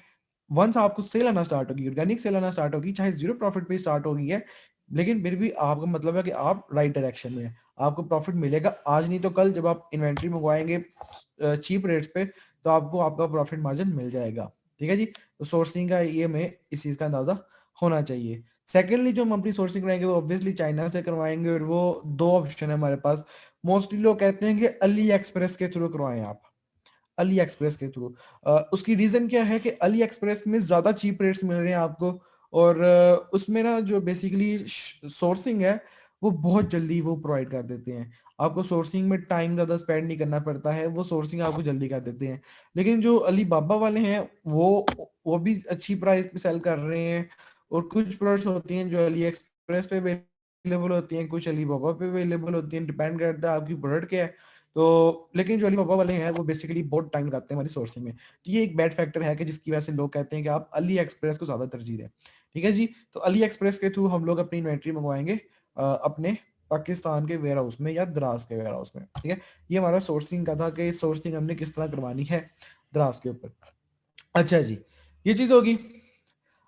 वंस आपको सेल आना स्टार्ट होगी, ऑर्गेनिक सेल आना स्टार्ट होगी, चाहे जीरो प्रॉफिट पे स्टार्ट होगी है, लेकिन फिर भी आपका मतलब है कि आप राइट डायरेक्शन में है, आपको प्रॉफिट मिलेगा आज नहीं तो कल। जब आप इन्वेंट्री मंगवाएंगे चीप रेट्स पे, तो आपको आपका प्रॉफिट मार्जिन मिल जाएगा। ठीक है जी। तो सोर्सिंग का ये हमें इस चीज का अंदाजा होना चाहिए। सेकेंडली जो हम अपनी सोर्सिंग कराएंगे वो ऑब्वियसली चाइना से करवाएंगे, और वो दो ऑप्शन है हमारे पास। मोस्टली लोग कहते हैं कि अली एक्सप्रेस के थ्रू करवाएं आप, अली एक्सप्रेस के थ्रू। उसकी रीजन क्या है कि अली एक्सप्रेस में ज्यादा चीप रेट्स मिल रहे हैं आपको, और उसमें ना जो बेसिकली सोर्सिंग है वो बहुत जल्दी वो प्रोवाइड कर देते हैं। आपको सोर्सिंग में टाइम ज्यादा स्पेंड नहीं करना पड़ता है, वो सोर्सिंग आपको जल्दी कर देते हैं। लेकिन जो अली बाबा वाले हैं वो भी अच्छी प्राइस पे सेल कर रहे हैं, और कुछ प्रोडक्ट्स होती हैं जो अली एक्सप्रेस पे अवेलेबल होती हैं, कुछ अली बाबा पे अवेलेबल होती हैं, डिपेंड करता है आपकी प्रोडक्ट क्या है। तो लेकिन जो अलीबाबा वाले हैं वो बेसिकली बहुत टाइम लगाते हैं हमारी सोर्सिंग में। तो ये एक बैड फैक्टर है कि जिसकी वजह से लोग कहते हैं कि आप अली एक्सप्रेस को ज्यादा तरजीह दें। ठीक है जी। तो अली एक्सप्रेस के थ्रू हम लोग अपनी इन्वेंट्री मंगवाएंगे अपने पाकिस्तान के वेयर हाउस में या द्रास के वेयर हाउस में। ठीक है। ये हमारा सोर्सिंग का था कि सोर्सिंग हमने किस तरह करवानी है द्रास के ऊपर। अच्छा जी, ये चीज होगी।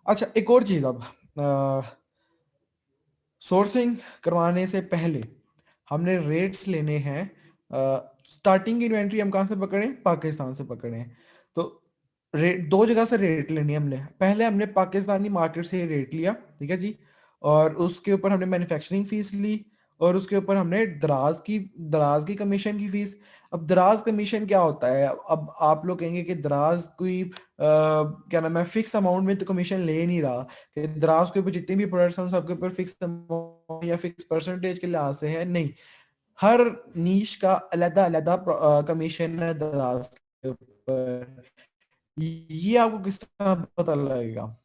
अच्छा, एक और चीज अब, सोर्सिंग करवाने से पहले हमने रेट्स लेने हैं। स्टार्टिंग इन्वेंट्री हम कहाँ से पकड़े? पाकिस्तान से पकड़े। तो रेट दो जगह से रेट लेनी है हमने। पहले हमने पाकिस्तानी मार्केट से रेट लिया, ठीक है जी, और उसके ऊपर हमने मैन्युफैक्चरिंग फीस ली, और उसके ऊपर हमने दराज की कमीशन की फीस। अब दराज कमीशन क्या होता है? अब आप लोग कहेंगे कि दराज कोई क्या नाम है, फिक्स अमाउंट में तो कमीशन ले नहीं रहा, कि दराज के ऊपर जितने भी प्रोडक्ट्स हैं उन सबके ऊपर फिक्स अमाउंट या फिक्स परसेंटेज के लिहाज से है, नहीं। हर नीश का अलग अलग कमीशन है दराज के ऊपर। ये आपको किस तरह पता लगेगा?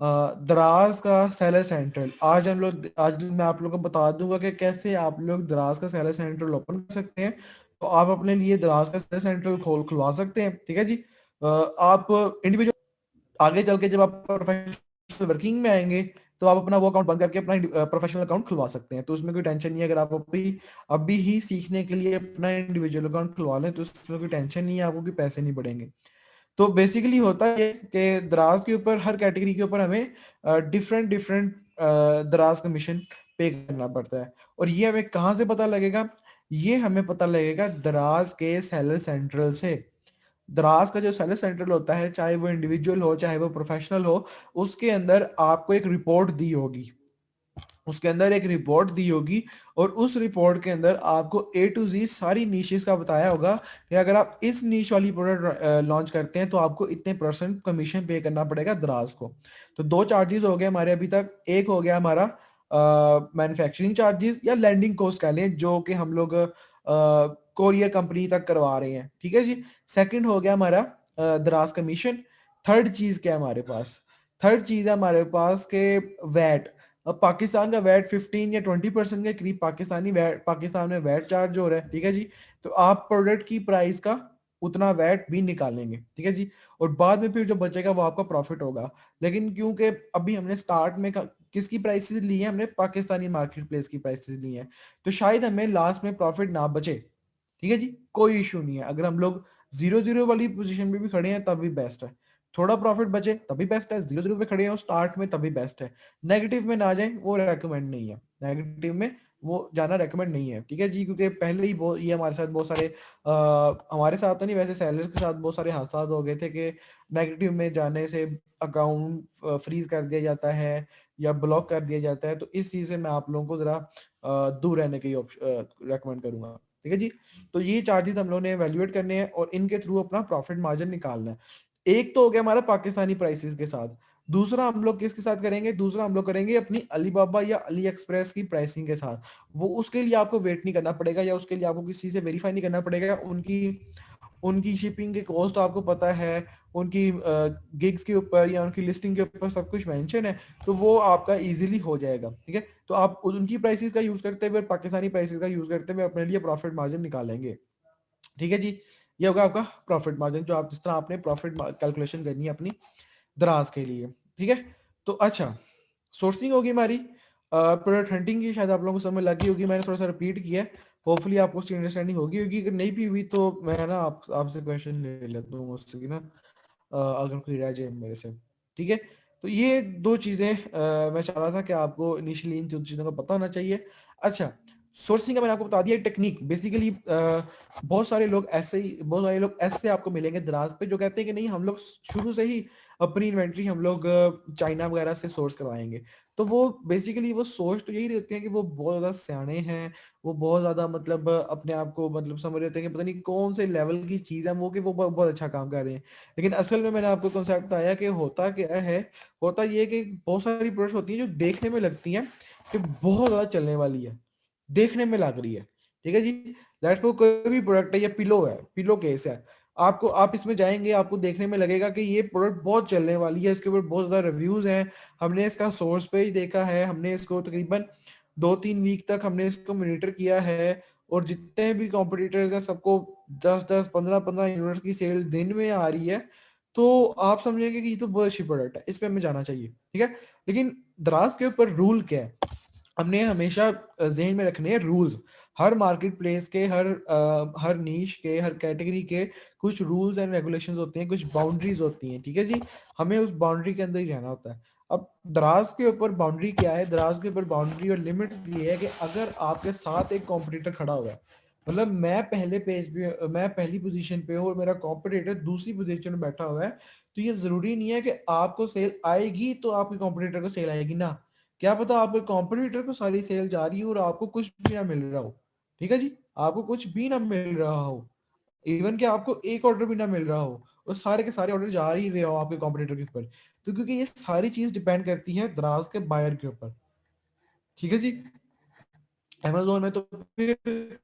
दराज का सेलर सेंट्रल, आज मैं आप लोगों को बता दूंगा कि कैसे आप लोग दराज का सेलर सेंट्रल ओपन कर सकते हैं। तो आप अपने लिए दराज का सेलर सेंट्रल खुलवा सकते हैं। ठीक है जी। आप इंडिविजुअल आगे चल के जब आप प्रोफेशनल वर्किंग में आएंगे तो आप अपना वो अकाउंट बंद करके अपना प्रोफेशनल अकाउंट खुलवा सकते हैं। तो उसमें कोई टेंशन नहीं है। अगर आप अभी अभी ही सीखने के लिए अपना इंडिविजुअल अकाउंट खुलवा लें तो उसमें कोई टेंशन नहीं है, आपको कोई पैसे नहीं पड़ेंगे। तो बेसिकली होता है कि दराज के ऊपर हर कैटेगरी के ऊपर हमें डिफरेंट डिफरेंट दराज कमीशन पे करना पड़ता है। और ये हमें कहाँ से पता लगेगा? ये हमें पता लगेगा दराज के सेलर सेंट्रल से। दराज का जो सेलर सेंट्रल होता है, चाहे वो इंडिविजुअल हो चाहे वो प्रोफेशनल हो, उसके अंदर आपको एक रिपोर्ट दी होगी, उसके अंदर एक रिपोर्ट दी होगी, और उस रिपोर्ट के अंदर आपको ए टू जी सारी नीशेस का बताया होगा कि अगर आप इस नीश वाली प्रोडक्ट लॉन्च करते हैं तो आपको इतने परसेंट कमीशन पे करना पड़ेगा दराज को। तो दो चार्जेस हो गए हमारे अभी तक। एक हो गया हमारा मैन्युफैक्चरिंग चार्जेस या लैंडिंग कॉस्ट कह लें, जो कि हम लोग कोरियर कंपनी तक करवा रहे हैं, ठीक है जी। सेकंड हो गया हमारा दराज कमीशन। थर्ड चीज क्या है हमारे पास? थर्ड चीज है हमारे पास के वैट। अब पाकिस्तान का वैट 15 या 20% के करीब पाकिस्तानी वैट, पाकिस्तान में वैट चार्ज हो रहा है, ठीक है जी। तो आप प्रोडक्ट की प्राइस का उतना वैट भी निकालेंगे, ठीक है जी। और बाद में फिर जो बचेगा वो आपका प्रॉफिट होगा। लेकिन क्योंकि अभी हमने स्टार्ट में किसकी प्राइसेस ली है? हमने पाकिस्तानी मार्केट प्लेस की प्राइसेस ली हैं, तो शायद हमें लास्ट में प्रॉफिट ना बचे, ठीक है जी। कोई इशू नहीं है, अगर हम लोग 0-0 वाली पोजीशन में भी खड़े हैं तब भी बेस्ट है, थोड़ा प्रॉफिट बचे तभी बेस्ट है, 0-0 पे खड़े हैं स्टार्ट में तभी बेस्ट है। नेगेटिव में ना जाए वो रेकमेंड नहीं है, नेगेटिव में वो जाना रेकमेंड नहीं है, ठीक है जी। क्योंकि पहले ही बहुत ये हमारे साथ बहुत सारे हमारे साथ तो नहीं, वैसे सेलर्स के साथ बहुत सारे हादसा हो गए थे कि नेगेटिव में जाने से अकाउंट फ्रीज कर दिया जाता है या ब्लॉक कर दिया जाता है। तो इस चीज से मैं आप लोगों को जरा दूर रहने की रेकमेंड करूंगा, ठीक है जी। तो ये चार्जेस हम लोगों ने एवेल्युएट करने हैं और इनके थ्रू अपना प्रॉफिट मार्जिन निकालना है। एक तो हो गया हमारा पाकिस्तानी प्राइसेस के साथ। दूसरा हम लोग किसके साथ करेंगे? दूसरा हम लोग करेंगे अपनी अलीबाबा या अली एक्सप्रेस की प्राइसिंग के साथ। वो उसके लिए आपको वेट नहीं करना पड़ेगा या उसके लिए आपको किसी से वेरीफाई नहीं करना पड़ेगा। उनकी उनकी शिपिंग के कॉस्ट आपको पता है, उनकी गिग्स के ऊपर या उनकी लिस्टिंग के ऊपर सब कुछ मेंशन है, तो वो आपका इजीली हो जाएगा, ठीक है। तो आप उनकी प्राइसेस का यूज करते हुए, पाकिस्तानी प्राइसेस का यूज करते हुए अपने लिए प्रॉफिट मार्जिन निकालेंगे, ठीक है जी। ये होगा आपका प्रॉफिट मार्जिन, जो आप जिस तरह आपने प्रॉफिट कैलकुलेशन करनी है अपनी दराज के लिए, ठीक है। तो अच्छा, सोर्सिंग होगी हमारी, प्रोडक्ट हंटिंग की शायद आप लोगों को समझ लगी होगी, मैंने थोड़ा सा रिपीट किया है। होपफुली आपको उसकी अंडरस्टैंडिंग होगी होगी, अगर नहीं भी हुई तो मैं ना आपसे क्वेश्चन ले लेता हूँ उससे कि ना अगर कोई रह जाए मेरे से, ठीक है। तो ये दो चीजें मैं चाह रहा था कि आपको इनिशियली इन दो चीजों का पता होना चाहिए। अच्छा, सोर्सिंग का मैंने आपको बता दिया टेक्निक। बेसिकली बहुत सारे लोग ऐसे आपको मिलेंगे दराज पे जो कहते हैं कि नहीं, हम लोग शुरू से ही अपनी इन्वेंट्री हम लोग चाइना वगैरह से सोर्स करवाएंगे। तो वो बेसिकली वो सोच तो यही रहती है कि वो बहुत ज्यादा सियाने हैं, वो बहुत ज्यादा मतलब अपने आप को मतलब समझ रहे थे कि पता नहीं कौन से लेवल की चीज है वो, कि वो बहुत अच्छा काम कर रहे हैं। लेकिन असल में मैंने आपको कॉन्सेप्ट बताया कि होता क्या है। होता ये कि बहुत सारी प्रोडक्ट्स होती हैं जो देखने में लगती हैं कि बहुत ज्यादा चलने वाली है, देखने में लग रही है, ठीक है जी। लेट्स सपोज कोई भी प्रोडक्ट है या पिलो है, पिलो केस है, आपको आप इसमें जाएंगे आपको देखने में लगेगा कि ये प्रोडक्ट बहुत चलने वाली है, इसके ऊपर बहुत ज्यादा रिव्यूज हैं, हमने इसका सोर्स पेज देखा है, हमने इसको तकरीबन 2-3 वीक तक हमने इसको मॉनिटर किया है, और जितने भी कॉम्पिटिटर्स हैं सबको 10-10 15-15 यूनिट्स की सेल दिन में आ रही है। तो आप समझेंगे कि ये तो बहुत अच्छी प्रोडक्ट है, इस पे हमें जाना चाहिए, ठीक है। लेकिन दराज के ऊपर रूल क्या है? हमने हमेशा ज़हन में रखने हैं रूल्स। हर मार्केट प्लेस के, हर नीश के, हर कैटेगरी के कुछ रूल्स एंड रेगुलेशंस होते हैं, कुछ बाउंड्रीज होती हैं, ठीक है जी। हमें उस बाउंड्री के अंदर ही रहना होता है। अब दराज के ऊपर बाउंड्री क्या है? दराज के ऊपर बाउंड्री और लिमिट ये है कि अगर आपके साथ एक कॉम्पिटिटर खड़ा हुआ है, मतलब मैं पहली पोजीशन पे हूँ और मेरा कॉम्पिटिटर दूसरी पोजीशन में बैठा हुआ है, तो ये जरूरी नहीं है कि आपको सेल आएगी तो आपके कॉम्पिटिटर को सेल आएगी ना। क्या पता आपके कॉम्पिटिटर को सारी सेल जा रही हो और आपको कुछ भी ना मिल रहा हो, ठीक है जी। आपको कुछ भी ना मिल रहा हो, इवन कि आपको एक ऑर्डर भी ना मिल रहा हो, और सारे के सारे ऑर्डर जा ही रहे हो आपके कॉम्पिटिटर के ऊपर। तो क्योंकि ये सारी चीज डिपेंड करती है दराज के बायर के ऊपर, ठीक है जी। अमेजोन में तो फिर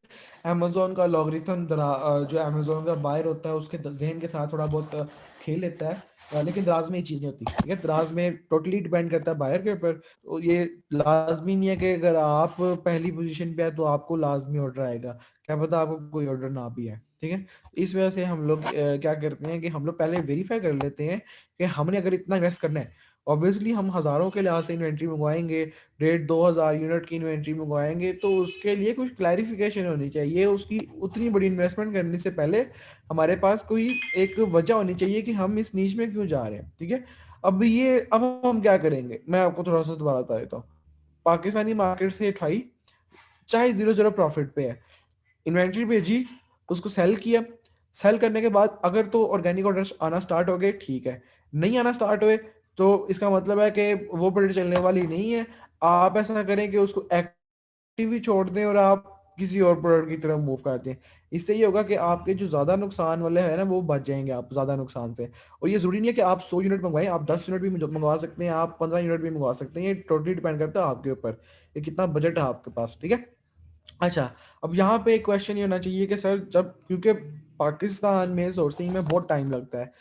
अमेजोन का लॉगरिथम जो अमेजोन का बायर होता है उसके जहन के साथ थोड़ा बहुत खेल लेता है। लेकिन दराज में ये चीज नहीं होती, ठीक है। दराज में टोटली डिपेंड करता है बायर के ऊपर। तो ये लाजमी नहीं है कि अगर आप पहली पोजीशन पे है तो आपको लाजमी ऑर्डर आएगा, क्या पता आपको कोई ऑर्डर ना भी है, ठीक है। इस वजह से हम लोग क्या करते हैं कि हम लोग पहले वेरीफाई कर लेते हैं कि हमने अगर इतना इन्वेस्ट करना है। ऑब्वियसली हम हजारों के लिहाज से इन्वेंट्री मंगवाएंगे, 1,500-2,000 यूनिट की इन्वेंट्री मंगवाएंगे, तो उसके लिए कुछ क्लैरिफिकेशन होनी चाहिए। उसकी उतनी बड़ी इन्वेस्टमेंट करने से पहले हमारे पास कोई एक वजह होनी चाहिए कि हम इस नीच में क्यों जा रहे हैं, ठीक है। अब हम क्या करेंगे, मैं आपको थोड़ा सा दोबारा बता देता हूँ। पाकिस्तानी मार्केट से उठाई, चाहे 0-0 प्रॉफिट पे है, इन्वेंट्री भेजी, उसको सेल किया, सेल करने के बाद अगर तो ऑर्गेनिक ऑर्डर्स आना स्टार्ट हो गए ठीक है, नहीं आना स्टार्ट हुए तो इसका मतलब है कि वो प्रोडक्ट चलने वाली नहीं है। आप ऐसा करें कि उसको एक्टिव ही छोड़ दें और आप किसी और प्रोडक्ट की तरफ मूव कर दें। इससे ये होगा कि आपके जो ज़्यादा नुकसान वाले है ना वो बच जाएंगे आप ज़्यादा नुकसान से। और ये ज़रूरी नहीं है कि आप 100 यूनिट मंगवाएं, आप 10 यूनिट भी मंगवा सकते हैं, आप 15 यूनिट भी मंगवा सकते हैं, ये टोटली डिपेंड करता है आपके ऊपर कि कितना बजट है आपके पास, ठीक है। अच्छा, अब यहाँ पे एक क्वेश्चन ये होना चाहिए कि सर जब, क्योंकि पाकिस्तान में सोर्सिंग में बहुत टाइम लगता है,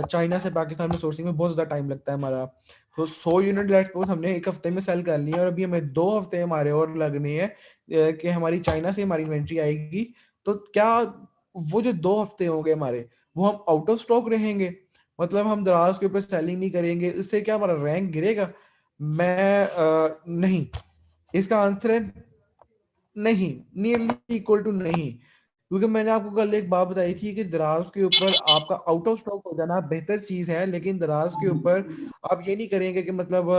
चाइना से पाकिस्तान में सोर्सिंग में बहुत ज़्यादा टाइम लगता है हमारा, तो 100 यूनिट लेट्स सपोज हमने एक हफ्ते में सेल कर ली है और अभी हमें 2 हफ्ते हमारे और लगने हैं कि हमारी चाइना से हमारी इन्वेंट्री आएगी, तो क्या वो जो 2 हफ्ते होंगे हमारे वो हम आउट ऑफ स्टॉक रहेंगे, मतलब हम दराज के ऊपर सेलिंग नहीं करेंगे, इससे क्या हमारा रैंक गिरेगा? नहीं, इसका आंसर है नहीं, नियरली इक्वल टू नहीं, क्योंकि मैंने आपको कल एक बात बताई थी कि दराज के ऊपर आपका आउट ऑफ स्टॉक हो जाना बेहतर चीज है, लेकिन दराज के ऊपर आप ये नहीं करेंगे कि मतलब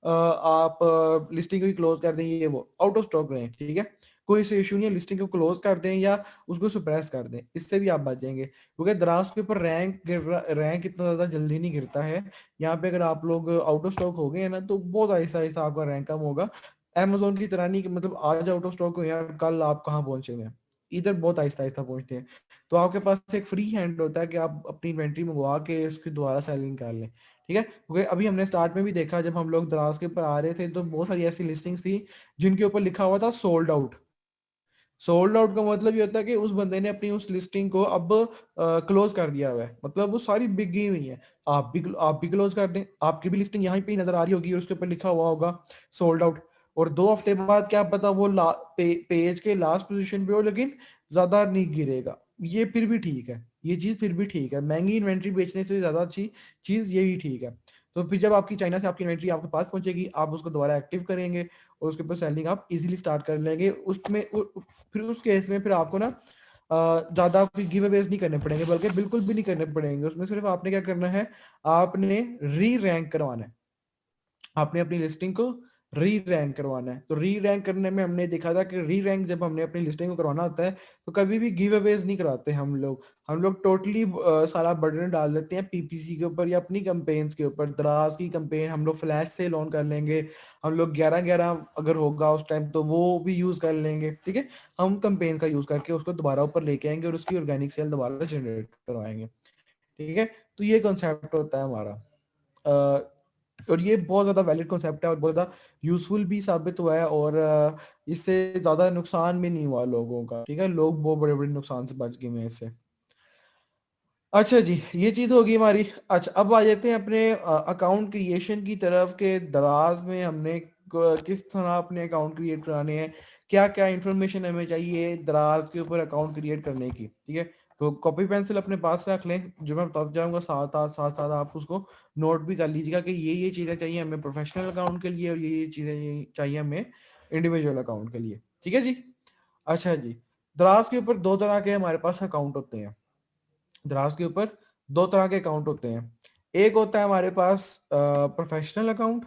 आप लिस्टिंग को ही क्लोज कर दें, ये वो आउट ऑफ स्टॉक रहें, ठीक है, कोई से इशू नहीं है, लिस्टिंग को क्लोज कर दें या उसको सप्रेस कर दें, इससे भी आप बच जाएंगे, क्योंकि दराज के ऊपर रैंक इतना ज्यादा जल्दी नहीं गिरता है। यहाँ पे अगर आप लोग आउट ऑफ स्टॉक हो गए हैं ना तो बहुत आहिस्ता आहिस्ता आपका रैंक कम होगा। अमेजोन की तरह नहीं कि मतलब आज आउट ऑफ स्टॉक हो यार कल आप कहाँ पहुंचेंगे, इधर बहुत आहिस्ता आहिस्ता पहुंचते हैं। तो आपके पास एक फ्री हैंड होता है कि आप अपनी इन्वेंट्री मंगवा के उसकी दोबारा सेलिंग कर लें, ठीक है, क्योंकि अभी हमने स्टार्ट में भी देखा जब हम लोग दराज के ऊपर आ रहे थे तो बहुत सारी ऐसी लिस्टिंग्स थी जिनके ऊपर लिखा हुआ था सोल्ड आउट। सोल्ड आउट का मतलब ये होता है कि उस बंदे ने अपनी उस लिस्टिंग को अब क्लोज कर दिया हुआ है, मतलब वो सारी बिक गई हुई है, आप भी क्लोज कर दें, आपकी भी लिस्टिंग यहाँ पे ही नजर आ रही होगी और उसके ऊपर लिखा हुआ होगा सोल्ड आउट, और 2 हफ्ते बाद क्या पता वो पेज के लास्ट पोजीशन पे हो लेकिन ज्यादा नहीं गिरेगा, ये फिर भी ठीक है, ये चीज फिर भी ठीक है, महंगी इन्वेंट्री बेचने से ज्यादा अच्छी चीज यही ठीक है। तो फिर जब आपकी चाइना से आपकी इन्वेंट्री आपके पास पहुंचेगी आप उसको दोबारा एक्टिव करेंगे और उसके ऊपर सेलिंग आप इजीली स्टार्ट कर लेंगे, उसमें फिर उस केस में फिर आपको ना ज्यादा कोई गिव अवेज नहीं करने पड़ेंगे, बल्कि बिल्कुल भी नहीं करने पड़ेंगे, उसमें सिर्फ आपने क्या करना है, आपने री रैंक करवाना है, आपने अपनी लिस्टिंग को री रैंक करवाना है। तो री रैंक करने में हमने देखा था कि री रैंक जब हमने अपनी लिस्टिंग को करवाना होता है तो कभी भी गिव अवेज नहीं कराते हम लोग टोटली सारा बर्डन डाल देते हैं पीपीसी के ऊपर या अपनी कैंपेन्स के ऊपर। दराज की कैंपेन हम लोग फ्लैश से लॉन्च कर लेंगे, हम लोग 11-11 अगर होगा उस टाइम तो वो भी यूज कर लेंगे, ठीक है, हम कैंपेन का यूज करके उसको दोबारा ऊपर लेके आएंगे और उसकी ऑर्गेनिक सेल दोबारा जनरेट करवाएंगे, ठीक है। तो ये कॉन्सेप्ट होता है हमारा, और ये बहुत ज़्यादा वैलिड कॉन्सेप्ट है और बहुत ज़्यादा यूजफुल भी साबित हुआ है, और इससे ज़्यादा नुकसान भी नहीं हुआ लोगों का, ठीक है, लोग बहुत बड़े बड़े नुकसान से बच गए हैं इससे। अच्छा जी, ये चीज़ होगी हमारी। अच्छा, अब आ जाते हैं अपने अकाउंट क्रिएशन की तरफ के दराज में हमने किस तरह अपने अकाउंट क्रिएट कराने हैं, क्या क्या इंफॉर्मेशन हमें चाहिए दराज के ऊपर अकाउंट क्रिएट करने की, ठीक है। तो कॉपी पेंसिल अपने पास रख लें, जो मैं बताता जाऊंगा साथ साथ साथ साथ आप उसको नोट भी कर लीजिएगा कि ये चीज़ें चाहिए हमें प्रोफेशनल अकाउंट के लिए और ये चीज़ें चाहिए हमें इंडिविजुअल अकाउंट के लिए, ठीक है जी। अच्छा जी, दराज के ऊपर दो तरह के हमारे पास अकाउंट होते हैं, दराज के ऊपर दो तरह के अकाउंट होते हैं, एक होता है हमारे पास प्रोफेशनल अकाउंट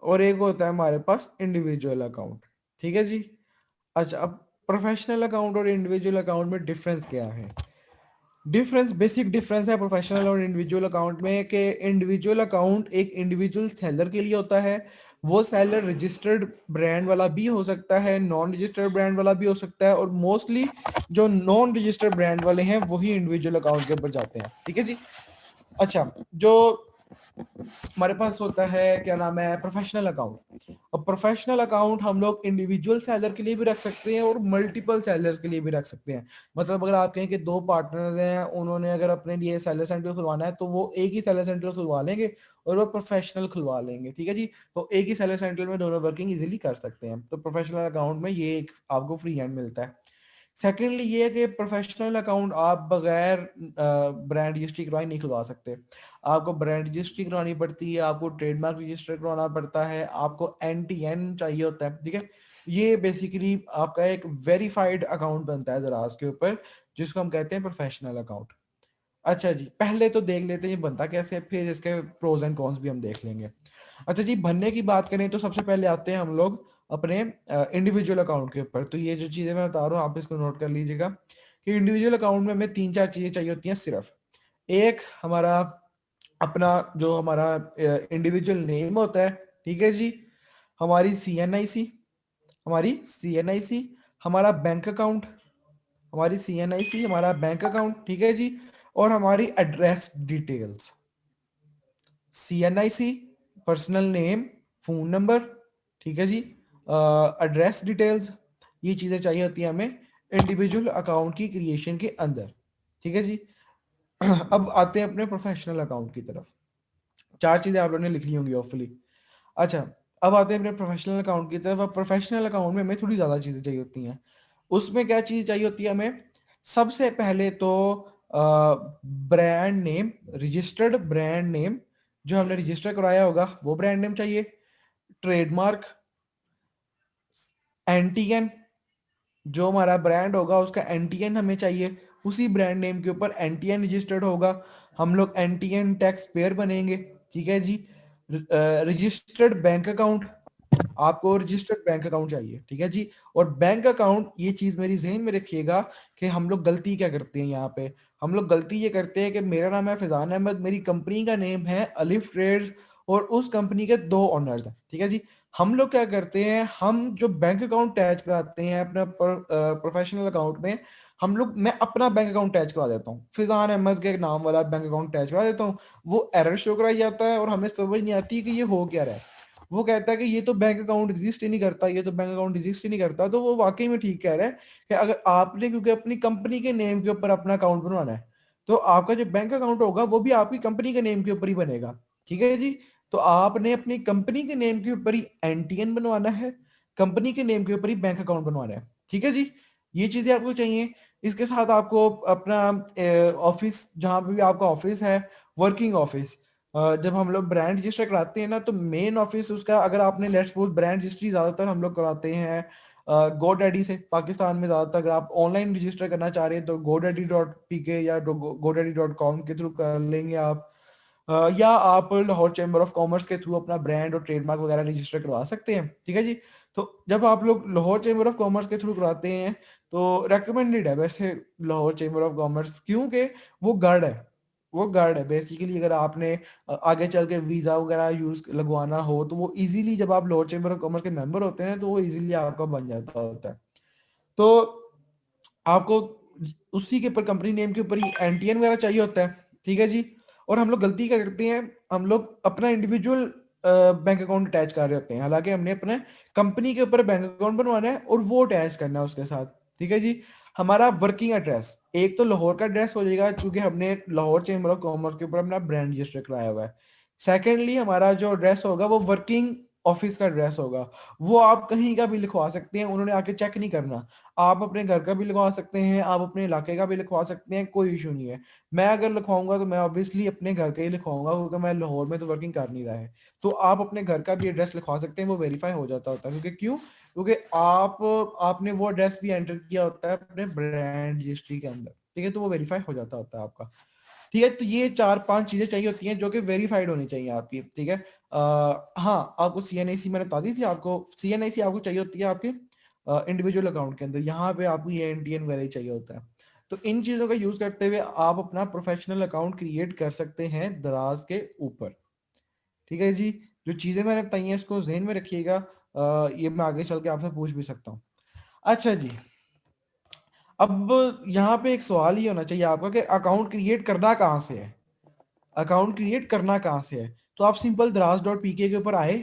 और एक होता है हमारे पास इंडिविजुअल अकाउंट, ठीक है जी। अच्छा, अब प्रोफेशनल अकाउंट और इंडिविजुअल अकाउंट में डिफरेंस क्या है? डिफरेंस, बेसिक डिफरेंस है प्रोफेशनल और इंडिविजुअल अकाउंट में कि इंडिविजुअल अकाउंट एक इंडिविजुअल सेलर के लिए होता है, वो सेलर रजिस्टर्ड ब्रांड वाला भी हो सकता है, नॉन रजिस्टर्ड ब्रांड वाला भी हो सकता है, और मोस्टली जो नॉन रजिस्टर्ड ब्रांड वाले हैं वही इंडिविजुअल अकाउंट के ऊपर जाते हैं, ठीक है जी। अच्छा, जो हमारे पास होता है क्या नाम है प्रोफेशनल अकाउंट, और प्रोफेशनल अकाउंट हम लोग इंडिविजुअल सेलर के लिए भी रख सकते हैं और मल्टीपल सेलर्स के लिए भी रख सकते हैं। मतलब अगर आप कहें कि दो पार्टनर्स हैं, उन्होंने अगर अपने लिए सेलर सेंटर खुलवाना है तो वो एक ही सेलर सेंटर खुलवा लेंगे और वो प्रोफेशनल खुलवा लेंगे, ठीक है जी। तो एक ही सेलर सेंटर में दोनों वर्किंग इजीली कर सकते हैं, तो प्रोफेशनल अकाउंट में ये एक आपको फ्री हैंड मिलता है। सेकेंडली ये है कि प्रोफेशनल अकाउंट आप बगैर ब्रांड रजिस्ट्री करवाए नहीं खुलवा सकते, आपको ब्रांड रजिस्ट्री करवानी पड़ती है, आपको ट्रेडमार्क रजिस्टर करवाना पड़ता है, आपको NTN चाहिए होता है, ठीक है। ये बेसिकली आपका एक वेरीफाइड अकाउंट बनता है दराज के ऊपर, जिसको हम कहते हैं प्रोफेशनल अकाउंट। अच्छा जी, पहले तो देख लेते हैं ये बनता कैसे है, फिर इसके प्रोज एंड कॉन्स भी हम देख लेंगे। अच्छा जी, बनने की बात करें तो सबसे पहले आते हैं हम लोग अपने इंडिविजुअल अकाउंट के ऊपर। तो ये जो चीजें मैं बता रहा हूँ आप इसको नोट कर लीजिएगा कि इंडिविजुअल अकाउंट में हमें 3-4 चीजें चाहिए होती हैं सिर्फ। एक हमारा अपना जो हमारा इंडिविजुअल नेम होता है, ठीक है जी, हमारी सीएनआईसी, हमारा बैंक अकाउंट, हमारी सीएनआईसी, हमारा बैंक अकाउंट, ठीक है जी, और हमारी address details. CNIC, personal name, phone number, ठीक है जी, एड्रेस डिटेल्स, ये चीजें चाहिए होती हैं हमें इंडिविजुअल अकाउंट की क्रिएशन के अंदर, ठीक है जी। अब आते हैं अपने प्रोफेशनल अकाउंट की तरफ। 4 चीजें आप लोगों ने लिख ली होंगी होपफुली। अच्छा, अब आते हैं अपने प्रोफेशनल अकाउंट की तरफ। अब प्रोफेशनल अकाउंट में हमें थोड़ी ज्यादा चीजें चाहिए होती हैं। उसमें क्या चीज चाहिए होती है हमें? सबसे पहले तो brand name, registered brand name, जो हमने रजिस्टर कराया होगा वो ब्रांड नेम चाहिए। ट्रेडमार्क, एनटीएन, जो हमारा ब्रांड होगा उसका एनटीएन हमें चाहिए, उसी ब्रांड नेम के ऊपर एनटीएन रजिस्टर्ड होगा, हम लोग एनटीएन टैक्स पेयर बनेंगे, ठीक है जी। रजिस्टर्ड बैंक अकाउंट, आपको रजिस्टर्ड बैंक अकाउंट चाहिए, ठीक है जी। और बैंक अकाउंट, ये चीज मेरी जहन में रखिएगा कि हम लोग गलती क्या करते हैं यहाँ पे। हम लोग गलती ये करते हैं कि मेरा नाम है फैजान अहमद, मेरी कंपनी का नेम है अलिफ ट्रेड्स, और उस कंपनी के 2 ओनर्स हैं, ठीक है जी। हम लोग क्या करते हैं, हम जो बैंक अकाउंट अटैच कराते हैं अपना प्रोफेशनल अकाउंट में, हम लोग, मैं अपना बैंक अकाउंट अटैच करवा देता हूँ, फैजान अहमद के नाम वाला बैंक अकाउंट अटैच करवा देता हूँ। वो एरर शो कराई जाता है और हमें समझ नहीं आती कि ये हो क्या रहा है। वो कहता है कि ये तो बैंक अकाउंट एग्जिस्ट ही नहीं करता, ये तो बैंक अकाउंट एग्जिस्ट ही नहीं करता। तो वो वाकई में ठीक कह रहा है कि अगर आपने, क्योंकि अपनी कंपनी के नेम के ऊपर अपना अकाउंट बनवाना है, तो आपका जो बैंक अकाउंट होगा वो भी आपकी कंपनी के नेम के ऊपर ही बनेगा, ठीक है जी। तो आपने अपनी कंपनी के नेम के ऊपर ही एनटीएन बनवाना है, कंपनी के नेम के ऊपर ही बैंक अकाउंट बनवाना है, ठीक है जी। ये चीजें आपको चाहिए। इसके साथ आपको अपना ऑफिस, जहां पे भी आपका ऑफिस है, वर्किंग ऑफिस, जब हम लोग ब्रांड रजिस्टर कराते हैं ना, तो मेन ऑफिस उसका, अगर आपने लेट्स सपोज ब्रांड रजिस्ट्री ज्यादातर हम लोग कराते हैं गोडैडी से, पाकिस्तान में ज्यादातर अगर आप ऑनलाइन रजिस्टर करना चाह रहे हैं तो godaddy.pk या godaddy.com के थ्रू कर लेंगे आप। या आप लाहौर चैम्बर ऑफ कॉमर्स के थ्रू अपना ब्रांड और ट्रेडमार्क वगैरह रजिस्टर करवा सकते हैं, ठीक है जी। तो जब आप लोग लाहौर चैम्बर ऑफ कॉमर्स के थ्रू कराते हैं तो रेकमेंडेड है वैसे लाहौर चैम्बर ऑफ कॉमर्स, क्योंकि वो गार्ड है, वो गार्ड है बेसिकली। अगर आपने आगे चल के वीजा वगैरह यूज लगवाना हो तो वो इजीली, जब आप लाहौर चैम्बर ऑफ कॉमर्स के मेंबर होते हैं तो वो इजीली आपका बन जाता होता है। तो आपको उसी के ऊपर, कंपनी नेम के ऊपर ही एनटीएन वगैरह चाहिए होता है, ठीक है जी। और हम लोग गलती क्या करते हैं, हम लोग अपना इंडिविजुअल बैंक अकाउंट अटैच कर रहे होते हैं, हालांकि हमने अपने कंपनी के ऊपर बैंक अकाउंट बनवाना है और वो अटैच करना है उसके साथ, ठीक है जी। हमारा वर्किंग एड्रेस, एक तो लाहौर का एड्रेस हो जाएगा क्योंकि हमने लाहौर चैम्बर ऑफ कॉमर्स के ऊपर अपना ब्रांड रजिस्टर कराया हुआ है। सेकेंडली हमारा जो एड्रेस होगा वो वर्किंग ऑफिस का एड्रेस होगा, वो आप कहीं का भी लिखवा सकते हैं, उन्होंने आके चेक नहीं करना। आप अपने घर का भी लिखवा सकते हैं, आप अपने इलाके का भी लिखवा सकते हैं, कोई इशू नहीं है। मैं अगर लिखवाऊंगा तो मैं ऑब्वियसली अपने घर का ही लिखवाऊंगा क्योंकि मैं लाहौर में तो वर्किंग कर नहीं रहा है। तो आप अपने घर का भी एड्रेस लिखवा सकते हैं, वो वेरीफाई हो जाता होता है। क्योंकि क्यों? क्योंकि आपने वो एड्रेस भी एंटर किया होता है अपने ब्रांड रजिस्ट्री के अंदर, ठीक है, तो वो वेरीफाई हो जाता होता है आपका, ठीक है। तो ये 4-5 चीजें चाहिए होती हैं जो कि वेरीफाइड होनी चाहिए आपकी, ठीक है। हाँ, आपको सीएनआईसी मैंने बता दी थी, आपको सीएनआईसी आपको चाहिए होती है आपके इंडिविजुअल अकाउंट के अंदर, यहाँ पे आपको ये एनटीएन वगैरह चाहिए होता है। तो इन चीजों का यूज करते हुए आप अपना प्रोफेशनल अकाउंट क्रिएट कर सकते हैं दराज के ऊपर, ठीक है जी। जो चीजें मैंने बताई हैं इसको जहन में रखिएगा, ये मैं आगे चल के आपसे पूछ भी सकता हूँ। अच्छा जी, अब यहाँ पे एक सवाल ही होना चाहिए आपका कि अकाउंट क्रिएट करना कहाँ से है, अकाउंट क्रिएट करना कहाँ से है। तो आप सिंपल दराज.pk के ऊपर आए,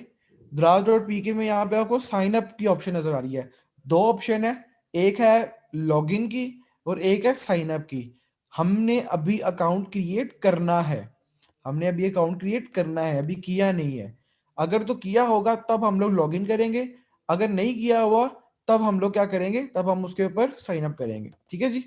दराज.pk में यहाँ पे आपको साइन अप की ऑप्शन नजर आ रही है। 2 ऑप्शन है, एक है लॉगिन की और एक है साइन अप की। हमने अभी अकाउंट क्रिएट करना है, हमने अभी अकाउंट क्रिएट करना है, अभी किया नहीं है। अगर तो किया होगा तब हम लोग लॉगिन करेंगे, अगर नहीं किया हुआ तब हम लोग क्या करेंगे, तब हम उसके ऊपर साइन अप करेंगे, ठीक है जी।